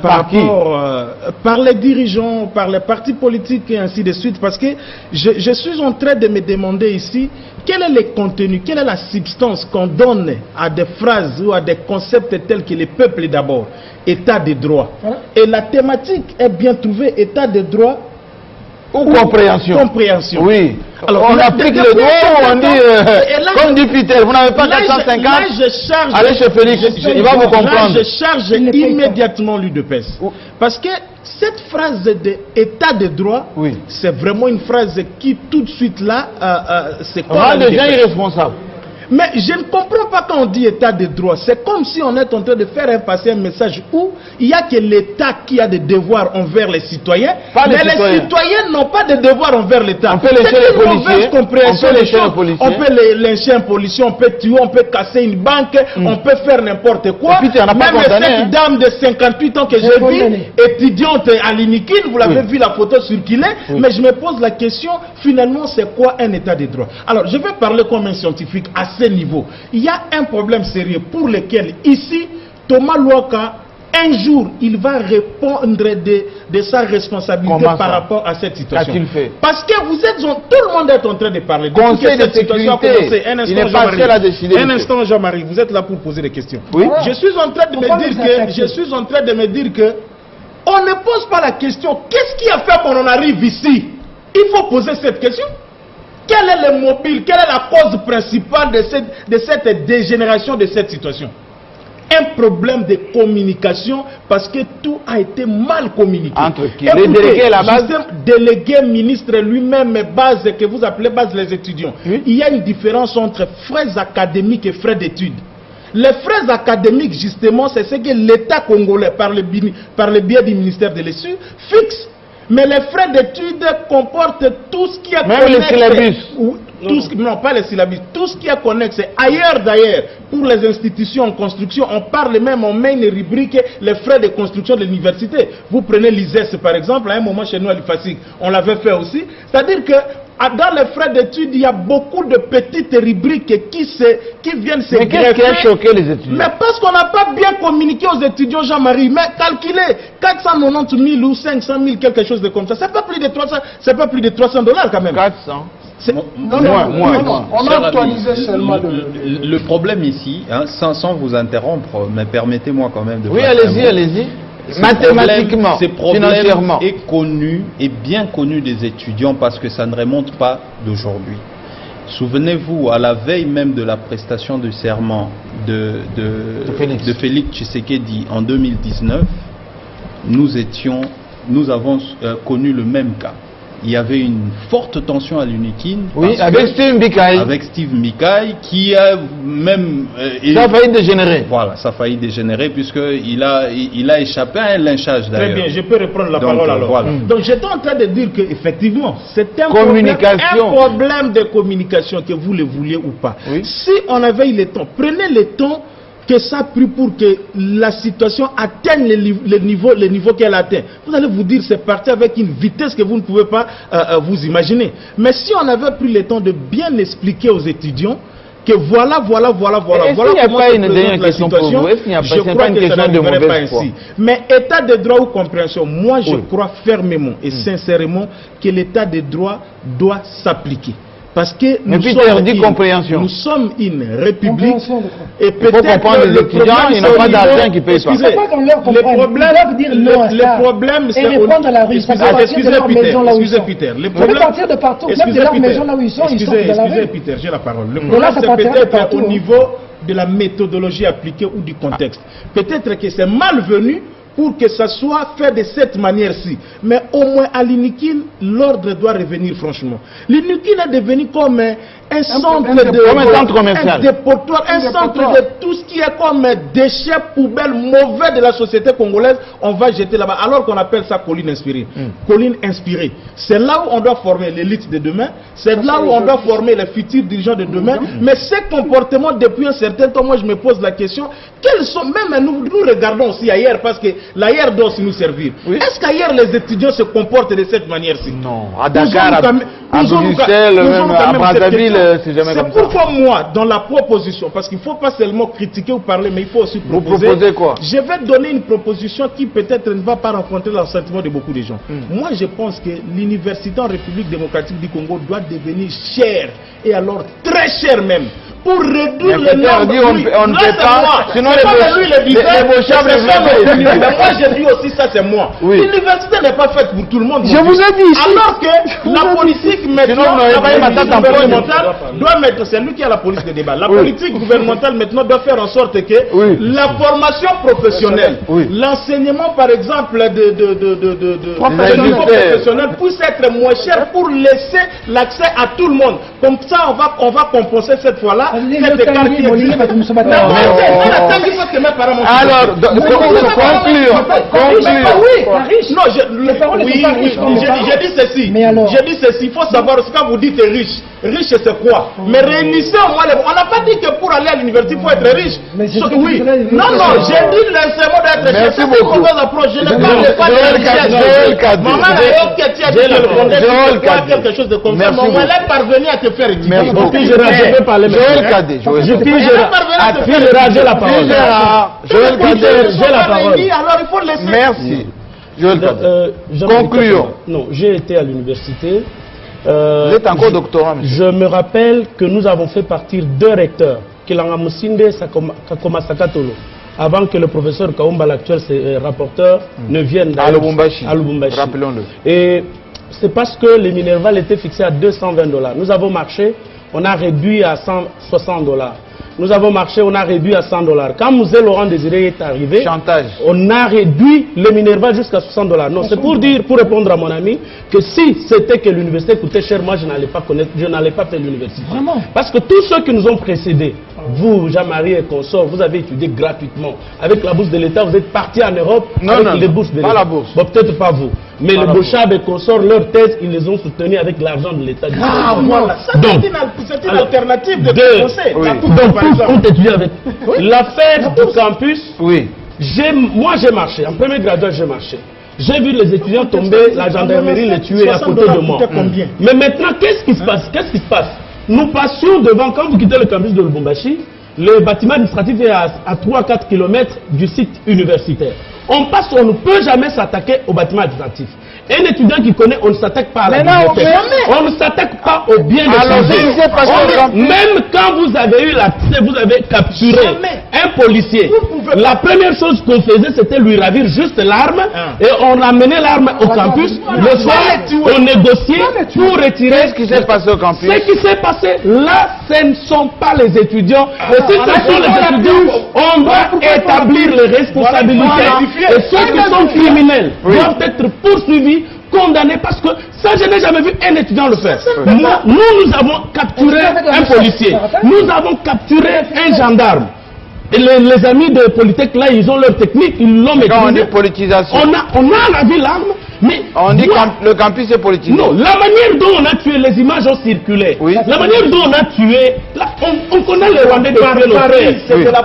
par les dirigeants, par les partis politiques et ainsi de suite. Parce que je suis en train de me demander ici quel est le contenu, quelle est la substance qu'on donne à des phrases ou à des concepts tels que le peuple d'abord, état de droit. Et la thématique est bien trouvée, état de droit. Ou compréhension. Oui. Alors, on applique le droit ou on dit, comme dit Peter, vous n'avez pas 450, allez chez Félix, il va vous comprendre. Là, je charge immédiatement l'UDPS. Parce que cette phrase d'état de droit, c'est vraiment une phrase qui tout de suite là, c'est quoi? Les gens irresponsables. Mais je ne comprends pas quand on dit état de droit. C'est comme si on est en train de faire passer un message où il n'y a que l'État qui a des devoirs envers les citoyens, mais les citoyens n'ont pas de devoirs envers l'État. On peut lécher les policiers, on peut lécher un policier, on peut tuer, on peut casser une banque, on peut faire n'importe quoi. Même cette dame de 58 ans que j'ai vue, étudiante à l'Inikin, vous l'avez vu la photo circuler, mais je me pose la question, finalement c'est quoi un état de droit? Alors je vais parler comme un scientifique assez ce niveau. Il y a un problème sérieux pour lequel, ici, Thomas Louaka, un jour, il va répondre de sa responsabilité par rapport à cette situation. Qu'a-t-il fait? Parce que vous êtes, tout le monde est en train de parler. Conseil de sécurité, il n'est pas seul à décider. Un instant, Jean-Marie, vous êtes là pour poser des questions. Oui. Je suis en train de me dire que, on ne pose pas la question, qu'est-ce qui a fait qu'on en arrive ici? Il faut poser cette question. Quel est le mobile, quelle est la cause principale de cette dégénération de cette situation? Un problème de communication parce que tout a été mal communiqué. Entre qui? Les délégués à la base? Délégué, ministre lui-même, base que vous appelez base les étudiants. Oui. Il y a une différence entre frais académiques et frais d'études. Les frais académiques, justement, c'est ce que l'État congolais, par le biais du ministère de l'ESU, fixe. Mais les frais d'études comportent tout ce qui est connexe. Même les syllabus. Non, pas les syllabus. Tout ce qui est connexe. Ailleurs d'ailleurs, pour les institutions en construction, on parle même, on met une rubrique, les frais de construction de l'université. Vous prenez l'ISES par exemple, à un moment chez nous à l'IFASIC, on l'avait fait aussi. C'est-à-dire que dans les frais d'études, il y a beaucoup de petites rubriques qui viennent se greffer. Mais qu'est-ce qui a choqué les étudiants? Mais parce qu'on n'a pas bien communiqué aux étudiants, Jean-Marie. Mais calculez 490 000 ou 500 000, quelque chose de comme ça. C'est pas plus de 300, c'est pas plus de $300 quand même. 400. Non. On a actualisé seulement le problème ici, hein, sans vous interrompre, mais permettez-moi quand même de... Oui, allez-y. Mathématiquement, ce problème financièrement, est connu et bien connu des étudiants parce que ça ne remonte pas d'aujourd'hui. Souvenez-vous, à la veille même de la prestation du serment de Félix Tshisekedi en 2019, nous avons connu le même cas. Il y avait une forte tension à l'UNIKIN. Oui, avec Steve Mikaï. Avec Steve Mikaï, qui a même... ça a failli dégénérer. Voilà, ça a failli dégénérer, puisqu'il a échappé à un lynchage d'ailleurs. Très bien, je peux reprendre la parole alors. Voilà. Donc j'étais en train de dire qu'effectivement, c'est un problème de communication, que vous le vouliez ou pas. Oui. Si on avait eu le temps, prenez le temps que ça a pris pour que la situation atteigne le niveau qu'elle atteint. Vous allez vous dire, c'est parti avec une vitesse que vous ne pouvez pas vous imaginer. Mais si on avait pris le temps de bien expliquer aux étudiants que voilà comment se présente la situation, je crois que ça n'arriverait pas ainsi. Mais état de droit ou compréhension, moi je crois fermement et sincèrement que l'état de droit doit s'appliquer. Parce que nous sommes une république et peut-être les étudiants, ils n'ont pas d'argent qui payent pas. Le problème, c'est excusez Peter. Ils peuvent partir de partout, même de leur maison là où ils sont, ils sont dans la rue. Excusez Peter, j'ai la parole. Le problème, c'est peut-être au niveau de la méthodologie appliquée ou du contexte. Peut-être que c'est malvenu pour que ça soit fait de cette manière-ci. Mais au moins à l'UNIKIN, l'ordre doit revenir franchement. L'UNIKIN est devenu comme un centre de dépotoir, un centre de tout ce qui est comme déchets, poubelles mauvais de la société congolaise, on va jeter là-bas. Alors qu'on appelle ça colline inspirée. Colline inspirée. C'est là où on doit former l'élite de demain, c'est là où on doit former les futurs dirigeants de demain. Mais ces comportements, depuis un certain temps, moi je me pose la question, quels sont, même nous regardons aussi ailleurs, parce que l'ailleurs doit aussi nous servir. Est-ce qu'ailleurs les étudiants se comportent de cette manière-ci? Non, à Dakar, à Bruxelles, même à Brazzaville, c'est jamais comme ça. C'est pourquoi moi, dans la proposition, parce qu'il ne faut pas seulement critiquer ou parler, mais il faut aussi proposer. Vous proposez quoi? Je vais donner une proposition qui peut-être ne va pas rencontrer l'assentiment de beaucoup de gens. Moi, je pense que l'université en République démocratique du Congo doit devenir chère, et alors très chère même, pour réduire le nombre. On ne peut pas, sinon mais moi je dis aussi ça, c'est moi. L'université n'est pas faite pour tout le monde. Je vous ai dit ici. Alors que la politique maintenant doit mettre, c'est lui qui a la police de débat. La politique gouvernementale maintenant doit faire en sorte que la formation professionnelle, l'enseignement par exemple de professionnel puisse être moins cher pour laisser l'accès à tout le monde. Comme ça on va compenser cette fois-là. Alors, j'ai dit ceci. Il faut savoir, quand vous dites riche, riche c'est quoi? Mais réunissez au moins on n'a pas dit que pour aller à l'université il faut être riche. Oui. Non, j'ai dit laissez-moi d'être riche. Merci beaucoup. Je ne parle pas de richesse. Maman, quelque chose de comme ça. Maman, elle est parvenue à te faire étudier. Joël Cadet. J'ai la parole. Joël Cadet, j'ai la parole. Alors il faut laisser. Merci. Joël Cadet. Concluons. Non, j'ai été à l'université. Vous êtes encore doctorant, monsieur. Je me rappelle que nous avons fait partir 2 recteurs, Kilanga Musinde et Kakoma Sakatolo, avant que le professeur Kaumba, l'actuel rapporteur, ne vienne à Lubumbashi. Rappelons-le. Et c'est parce que les Minerval étaient fixés à $220. Nous avons marché, on a réduit à $160. Nous avons marché, on a réduit à $100. Quand Moussé Laurent Désiré est arrivé, on a réduit le Minerval jusqu'à $60. Non, c'est pour dire, pour répondre à mon ami, que si c'était que l'université coûtait cher, moi je n'allais pas connaître, je n'allais pas faire l'université. Vraiment? Parce que tous ceux qui nous ont précédés, vous, Jean-Marie et consorts, vous avez étudié gratuitement. Avec la bourse de l'État, vous êtes partis en Europe avec les bourses de l'État. Pas la bourse. Bon, peut-être pas vous. Mais le Bochab et consorts, leurs thèses, ils les ont soutenues avec l'argent de l'État. Voilà. C'est une alternative de conseil. Donc, on étudié avec l'affaire du campus. Oui. Moi, j'ai marché. En premier graduat, j'ai marché. J'ai vu les étudiants tomber, la gendarmerie les tuer à côté de moi. Mais maintenant, qu'est-ce qui se passe? Qu'est-ce qui se passe? Nous passions devant, quand vous quittez le campus de Lubumbashi, le bâtiment administratif est à 3-4 km du site universitaire. On passe, on ne peut jamais s'attaquer au bâtiment administratif. Un étudiant qui connaît, on ne s'attaque pas à la bibliothèque. On ne s'attaque pas au bien des choses. Même quand vous avez eu l'accès, vous avez capturé un policier. La première chose qu'on faisait, c'était lui ravir juste l'arme. Et on amenait l'arme au campus. Le soir, on négociait pour retirer. Qu'est-ce qui s'est passé au campus? Ce qui s'est passé, là, ce ne sont pas les étudiants. Et si ce sont les étudiants, on doit établir les responsabilités. Et ceux qui sont criminels doivent être poursuivis, condamnés, parce que ça, je n'ai jamais vu un étudiant le faire. Nous avons capturé un policier, nous avons capturé un gendarme. Et les amis de Polytech, là, ils ont leur technique, ils l'ont maîtrisé. On dit politisation. On a lavé l'arme, mais... On dit que le campus est politisé. Non, la manière dont on a tué, les images ont circulé. Oui. La manière dont on a tué, là, on connaît les Rwandais de Paris.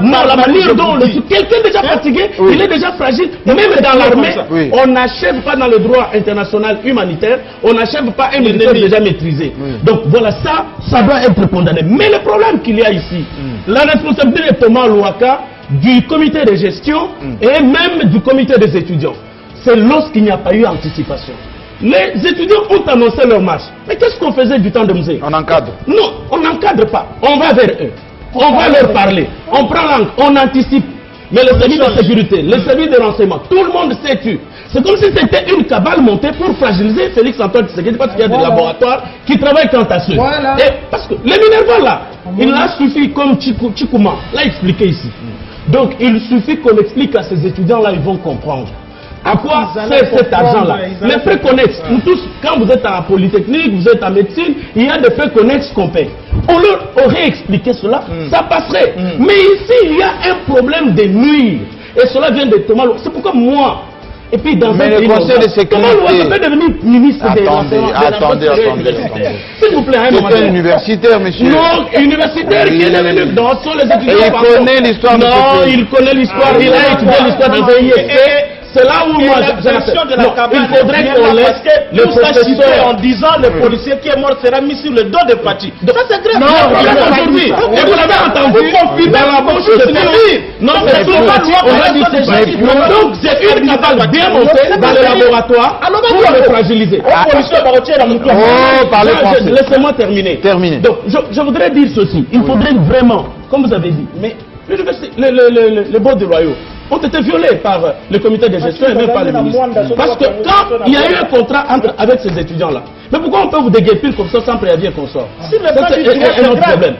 Non, la manière dont on le tue, quelqu'un déjà fatigué, il est déjà fragile. Même dans l'armée, on n'achève pas dans le droit international humanitaire, on n'achève pas un militaire déjà maîtrisé. Donc voilà, ça doit être condamné. Mais le problème qu'il y a ici, la responsabilité de Thomas Louaka, du comité de gestion et même du comité des étudiants, c'est lorsqu'il n'y a pas eu anticipation. Les étudiants ont annoncé leur marche. Mais qu'est-ce qu'on faisait du temps de musée? On encadre. Non, on n'encadre pas. On va vers eux. On va leur parler. On prend langue. On anticipe. Mais les services de sécurité, les services de renseignement, tout le monde s'est tué. C'est comme si c'était une cabale montée pour fragiliser Félix Antoine Tshisekedi, parce qu'il y a des laboratoires qui travaillent quant à ceux. Et parce que les Minerval là, il a suffi, comme Chikouma l'a expliqué ici. Donc il suffit qu'on explique à ces étudiants-là, ils vont comprendre. À quoi sert cet argent-là? Les frais connexes, nous tous, quand vous êtes à la Polytechnique, vous êtes en médecine, il y a des frais connexes qu'on paye. On leur aurait expliqué cela, ça passerait. Mais ici, il y a un problème de nuire. Et cela vient de Thomas Louaka. C'est pourquoi moi, et puis dans mais le Conseil de sécurité... Thomas Louaka peut devenir ministre des Attendez. S'il vous plaît, c'est un universitaire, monsieur. Non, universitaire qui est devenu... Non, ce sont les étudiants... Et il connaît l'histoire de ce pays. Non, il connaît l'histoire, il a étudié l'histoire de l'ISP. C'est là où moi, il faudrait qu'on laisse le professeur en disant le policier qui est mort sera mis sur le dos de Pachi. Ça c'est grave. Non, aujourd'hui. Et vous l'avez entendu dans la bouche de Pachi. Non, c'est Pachi. On a dit c'est Pachi. Donc c'est une cabale bien montée dans le laboratoire pour le fragiliser. Oh, parlez français. Laissez-moi terminer. Donc je voudrais dire ceci. Il faudrait vraiment, comme vous avez dit, mais les bords de Royaux ont été violés par le comité de gestion et même par les ministres. Parce que quand il y a eu un contrat avec ces étudiants-là, mais pourquoi on peut vous déguerpir comme ça sans préavis et consort? C'est un autre problème.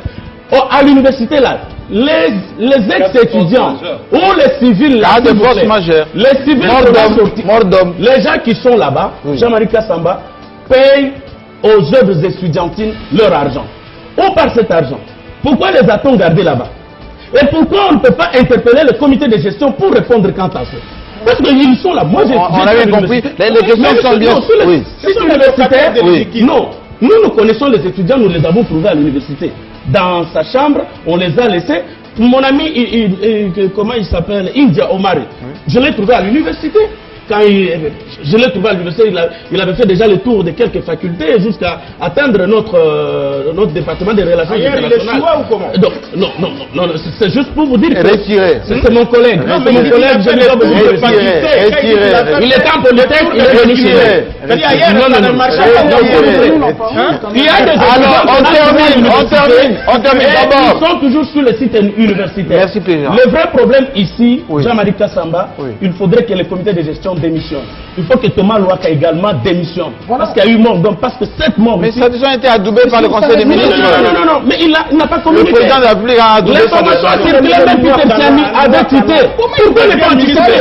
À l'université là, les ex-étudiants ou les civils là, de force majeure, les civils les gens qui sont là-bas, Jean-Marie Kassamba, payent aux œuvres étudiantines leur argent. Où part cet argent? Pourquoi les a-t-on gardés là-bas? Et pourquoi on ne peut pas interpeller le comité de gestion pour répondre quant à ça? Parce qu'ils sont là. Moi, on avait compris. Les questions sont bien. Si c'est universitaire, non. Nous connaissons les étudiants, nous les avons trouvés à l'université. Dans sa chambre, on les a laissés. Mon ami, comment il s'appelle, India Omari, je l'ai trouvé à l'université. Quand je l'ai trouvé à l'université, il avait fait déjà le tour de quelques facultés jusqu'à atteindre notre département des relations internationales. Il est chouette ou comment? Non, c'est juste pour vous dire que c'est mon collègue. Non, mais mon collègue, je l'ai trouvé de faculté. Il est en politique, il est venu chez nous. Il y a des Alors, on termine d'abord. Ils sont toujours sur le site universitaire. Merci, Président. Le vrai problème ici, Jean-Marie Kassamba, il faudrait que le comité de gestion démissionne. Il faut que Thomas Louaka également démissionne. Parce qu'il y a eu mort. Donc, parce que cette mort. Mais sa décision a été adoubée par le Conseil des ministres. Non, mais il n'a pas communiqué. Le président de la République a adoubé sa décision. L'information a circulé, même Peter Tiani avait quitté. Pourquoi ne pas anticiper?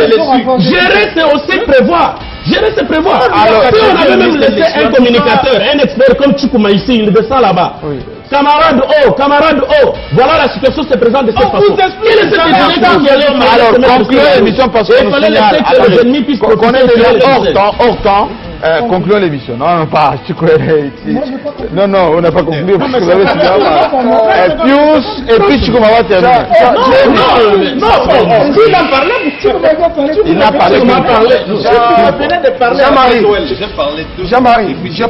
Gérer, c'est aussi prévoir. Gérer, c'est prévoir. Alors, si on avait même laissé un communicateur, un expert comme Choukouma ici, il descend là-bas. Camarade O, voilà la situation se présente de cette façon. Alors, concluons l'émission parce qu'on nous signale. Qu'on est déjà hors temps. Concluons l'émission. Non, pas. Non, on n'a pas conclu parce que vous avez signalé. Pius et puis Choukouma va terminer. Non, il a parlé. Il n'a parlé. Jean-Marie, je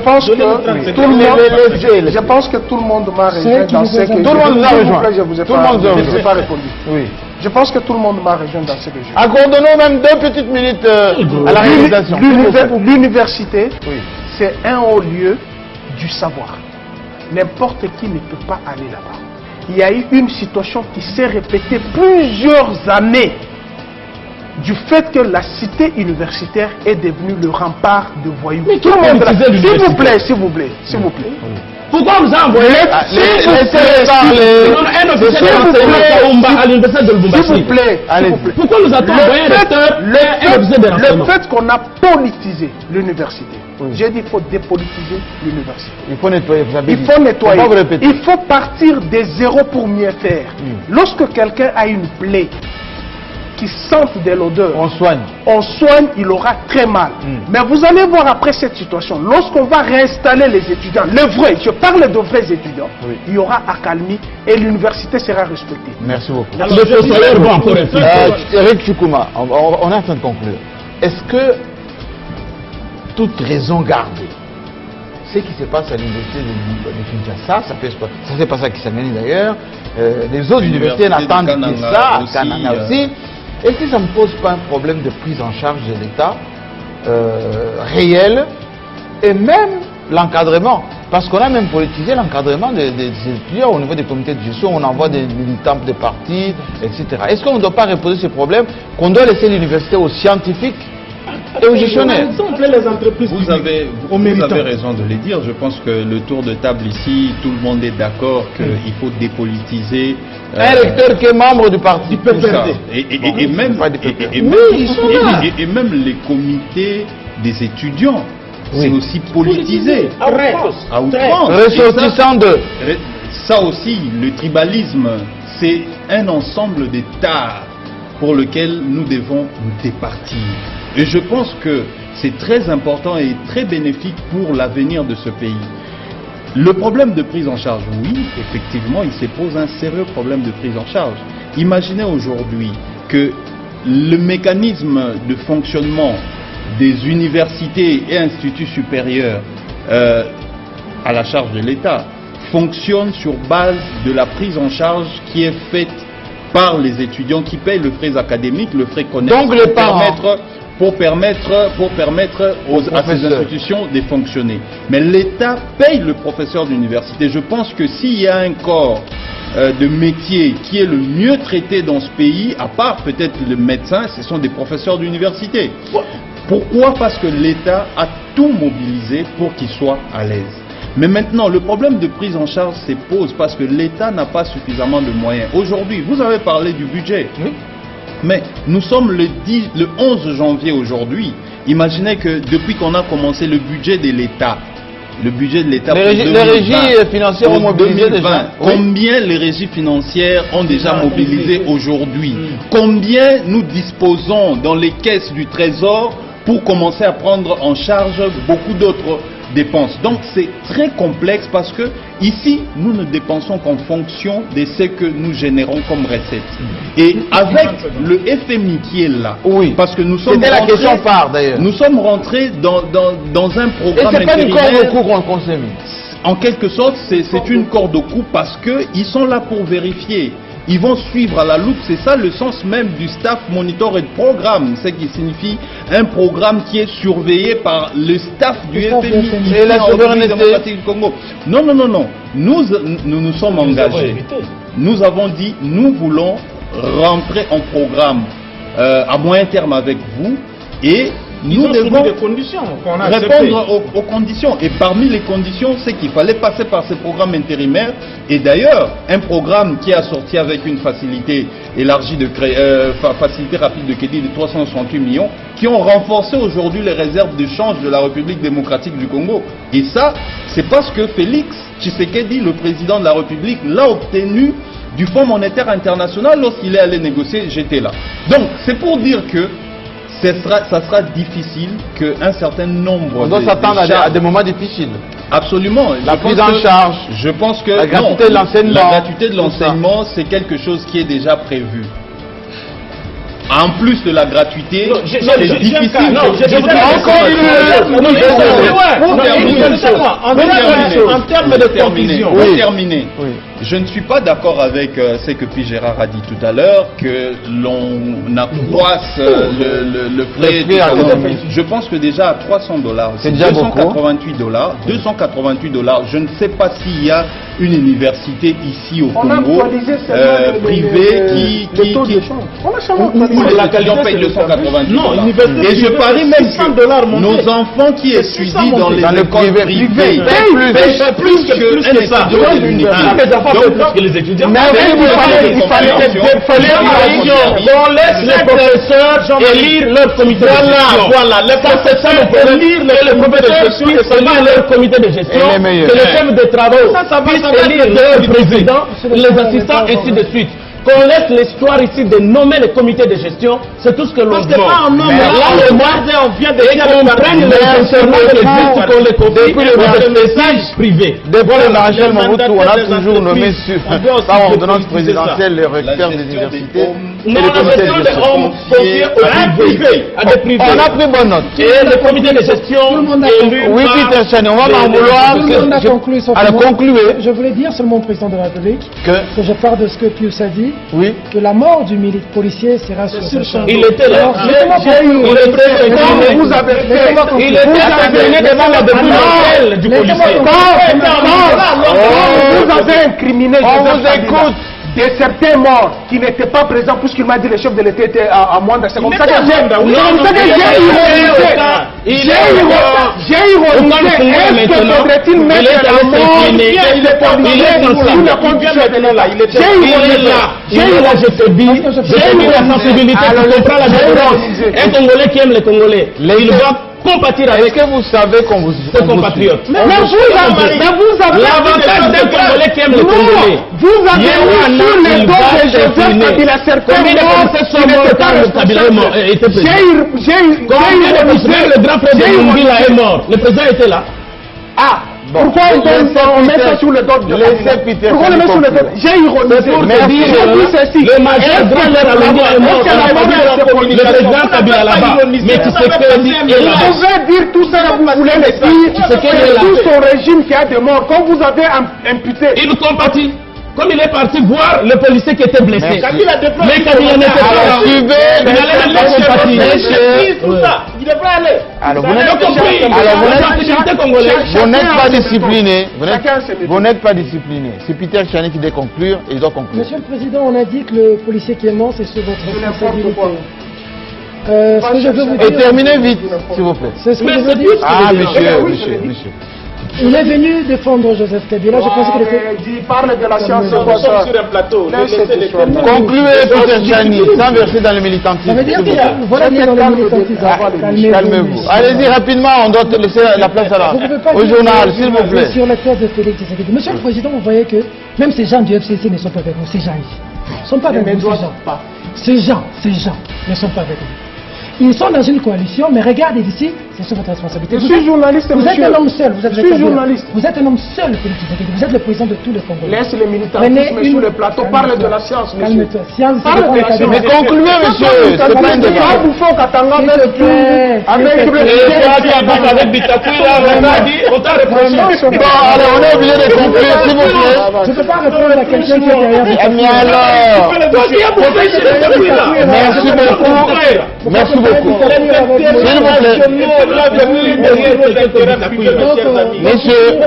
pense que tout le monde m'a rejoint dans ce que je dis. Tout le monde nous a rejoint. Je vous ai pas répondu. Oui. Je pense que tout le monde m'a rejoint dans ce que je dis. Accordons-nous même 2 petites minutes à la réalisation. L'université, c'est un haut lieu du savoir. N'importe qui ne peut pas aller là-bas. Il y a eu une situation qui s'est répétée plusieurs années du fait que la cité universitaire est devenue le rempart de voyous. Mais tout le monde s'il vous plaît. Pourquoi on nous a envoyé Laissez parler. Un officiel à l'université de Lubumbashi. S'il vous plaît. Pourquoi nous a-t-on envoyé un recteur, un officier de renseignement? Le fait qu'on a politisé l'université, j'ai dit qu'il faut dépolitiser l'université. Il faut nettoyer, vous avez dit. Il faut nettoyer. Faut pas vous répéter. Il faut partir des zéros pour mieux faire. Lorsque quelqu'un a une plaie qui sente de l'odeur, on soigne, il aura très mal. Mais vous allez voir après cette situation, lorsqu'on va réinstaller les étudiants, je parle de vrais étudiants, il y aura accalmie et l'université sera respectée. Merci beaucoup. Le Eric Choukouma, on est en train de conclure. Est-ce que, toute raison gardée, ce qui se passe à l'université de Kinshasa, ça s'est passé à Kisangani d'ailleurs, les autres universités n'attendent que ça, à Kananga aussi. Est-ce que ça ne pose pas un problème de prise en charge de l'État réel et même l'encadrement? Parce qu'on a même politisé l'encadrement des étudiants au niveau des comités de gestion, on envoie des militants de partis, etc. Est-ce qu'on ne doit pas reposer ce problème, qu'on doit laisser l'université aux scientifiques et aux gestionnaires? Vous avez raison de le dire. Je pense que le tour de table ici, tout le monde est d'accord qu'il faut dépolitiser. Un recteur qui est membre du parti. Et même les comités des étudiants, c'est aussi politisé. À outrance. Ressortissant de. Ça aussi, le tribalisme, c'est un ensemble d'états pour lequel nous devons nous départir. Et je pense que c'est très important et très bénéfique pour l'avenir de ce pays. Le problème de prise en charge, oui, effectivement, il se pose un sérieux problème de prise en charge. Imaginez aujourd'hui que le mécanisme de fonctionnement des universités et instituts supérieurs à la charge de l'État fonctionne sur base de la prise en charge qui est faite par les étudiants qui payent le frais académique, le frais connexe. Donc les parents. Pour permettre à ces institutions de fonctionner. Mais l'État paye le professeur d'université. Je pense que s'il y a un corps de métier qui est le mieux traité dans ce pays, à part peut-être le médecin, ce sont des professeurs d'université. Pourquoi? Parce que l'État a tout mobilisé pour qu'il soit à l'aise. Mais maintenant, le problème de prise en charge se pose parce que l'État n'a pas suffisamment de moyens. Aujourd'hui, vous avez parlé du budget. Oui. Mais nous sommes le 11 janvier aujourd'hui. Imaginez que depuis qu'on a commencé le budget de l'État, les régies financières ont mobilisé déjà. Combien les régies financières ont déjà mobilisé aujourd'hui? Combien nous disposons dans les caisses du Trésor pour commencer à prendre en charge beaucoup d'autres dépenses. Donc c'est très complexe parce que ici, nous ne dépensons qu'en fonction de ce que nous générons comme recettes. Et avec le FMI qui est là, oui, parce que nous sommes c'était la question phare d'ailleurs. Nous sommes rentrés dans un programme et c'est pas une corde intérimaire. au cou qu'on s'est mis. En quelque sorte, c'est une corde au cou parce qu'ils sont là pour vérifier. Ils vont suivre à la loupe, c'est ça le sens même du staff monitor et programme, ce qui signifie un programme qui est surveillé par le staff du FMI et la souveraineté du Congo. Non, non, non, non. Nous sommes engagés. Nous avons dit, nous voulons rentrer en programme à moyen terme avec vous et nous devons des conditions répondre aux conditions. Et parmi les conditions, c'est qu'il fallait passer par ces programmes intérimaires. Et d'ailleurs, un programme qui est assorti avec une facilité élargie de facilité rapide de crédit de 368 millions, qui ont renforcé aujourd'hui les réserves de change de la République démocratique du Congo. Et ça, c'est parce que Félix Tshisekedi, le président de la République, l'a obtenu du Fonds monétaire international lorsqu'il est allé négocier. J'étais là. Donc, c'est pour dire que ça sera difficile qu'un certain nombre on doit s'attendre à des moments difficiles. Absolument. La prise en charge. Je pense que la gratuité de l'enseignement. La gratuité de l'enseignement, c'est quelque chose qui est déjà prévu. En plus de la gratuité, c'est difficile. En termes de conclusion. Pour terminer. Je ne suis pas d'accord avec ce que P. Gérard a dit tout à l'heure, que l'on accroisse le prêt. Je pense que déjà à $300, c'est $288. $288. Je ne sais pas s'il y a une université ici au Congo privée qui paye 288 $. Et je parie même que nos enfants qui étudient dans les écoles privées payent plus qu'un étudiant de l'université. Parce que les étudiants. Mais il fallait on laisse les professeurs élire leur comité de gestion. Voilà, les professeurs élire le comité de gestion et seulement leur comité de gestion. Que les chefs de travaux puissent élire leur président, les assistants, et ainsi de suite. Qu'on laisse l'histoire ici de nommer les comités de gestion, c'est tout ce que l'on demande. Pas un nom, là, on vient de dire qu'on prenne les concernants de l'existe, qu'on les confie dans des messages privés. Depuis le maréchal Mobutu, on a toujours nommé par ordonnance présidentielle les recteurs des universités. Non, la gestion des hommes confiés au privé, à des privés. On a pris bonne note. Et le comité de gestion élu. Oui, Peter Chani, on va m'en vouloir. Tout le monde a conclu. Alors, concluez. Je voulais dire seulement au président de la République que je pars de ce que Pius a dit. Oui. Que la mort du militaire policier sera sur ce champ. Il était là. Il était intervenu devant la députation du policier. Vous avez incriminé. On vous écoute. De certains morts qui n'étaient pas présents puisqu'il m'a dit le chef de l'État était à Mwanda. C'est comme ça que j'ai ironisé. Est-ce que faudrait-il mettre la mort je te dis la sensibilité qui comprend la différence. Un Congolais qui aime les Congolais, il doit compatir avec. Est-ce que vous savez qu'on vous compatriotes? Mais vous avez l'avantage d'un Congolais qui aime les Congolais. Vous avez mis sur les dos de Joseph Kabila certains morts. Le grand frère de Mungila est mort. Le président était là. Ah, pourquoi on met ça sur le dos de Peter? Pourquoi on le met sur le dos? J'ai ironisé. Le major grand frère de Mungila est mort. Le président Kabila là-bas. Mais tu sais que vous pouvez dire tout ça que vous voulez le dire. C'est tout son régime qui a des morts. Quand vous avez imputé. Il compatit. Comme il est parti voir le policier qui était blessé. Mais Kabila n'était pas là. Il allait même compatir. Il devrait aller. Alors vous n'êtes pas discipliné. Vous n'êtes pas discipliné. C'est Peter Chani qui doit conclure et il doit conclure. Monsieur le Président, on a dit que le policier qui est mort, c'est sur votre responsabilité. Ce que je veux vous dire. Et terminez vite, s'il vous plaît. C'est ce que je veux dire. Ah, monsieur. Il est venu défendre Joseph Kabila. Je pensais qu'il était. Il parle de la science. Nous sommes sur un plateau. Concluez, Peter Chani, sans verser dans le militantisme. Ça veut dire que voilà bien dans le militantisme. Calmez-vous. Allez-y rapidement, on doit laisser la place au journal, s'il vous plaît. Sur la tête de Félix Tshisekedi. Monsieur le Président, vous voyez que même ces gens du FCC ne sont pas avec nous. Ces gens ici ne sont pas avec nous. Ces gens ne sont pas avec nous. Ils sont dans une coalition, mais regardez ici, c'est sous votre responsabilité. Je suis journaliste, vous monsieur. êtes un homme seul, vous êtes Je suis journaliste. Vous êtes un homme seul, Félix Tshisekedi. Vous êtes le président de tous les Congolais. Laisse les militantisme sur le plateau, parle de la science, monsieur. Calme-toi. Science, c'est Parle pas de le la cas de- science. Mais concluez, monsieur. C'est pas un débat. Pas bouffon Katanga S'il te avec tout. plaît. Avec S'il te le plaît. avec Bitakoura, on a dit, on t'a répondu. Bon, allez, on est obligé de conclure, s'il vous plaît. Je ne peux pas répondre à quelqu'un qui est derrière Ah, mais alors, merci beaucoup. Merci beaucoup. S'il vous plaît. Monsieur,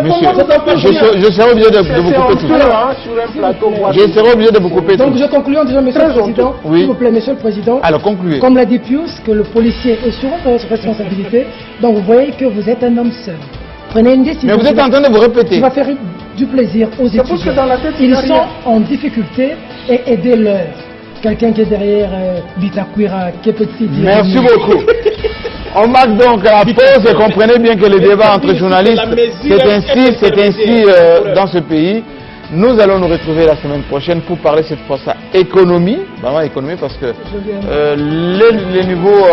je serai obligé de vous couper tout. Je serai obligé de vous couper Donc tout. je conclue en disant, Monsieur le Président, Oui. s'il vous plaît, Monsieur le Président, Alors, concluez. comme l'a dit Pius, que le policier est sur votre responsabilité, donc vous voyez que vous êtes un homme seul. Prenez une décision. Mais vous êtes en train de vous répéter. qui va faire du plaisir aux parce que étudiants. dans la tête, il Ils y a sont rien. en difficulté et aidez-leur. Quelqu'un qui est derrière Bitakwira, qui est petit. Merci beaucoup. On marque donc la pause et comprenez bien que le débat entre journalistes, c'est ainsi dans ce pays. Nous allons nous retrouver la semaine prochaine pour parler cette fois ça économie, vraiment économie parce que les niveaux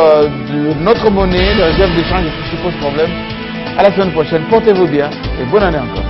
de notre monnaie, de réserve d'échange, qui pose problème. À la semaine prochaine, portez-vous bien et bonne année encore.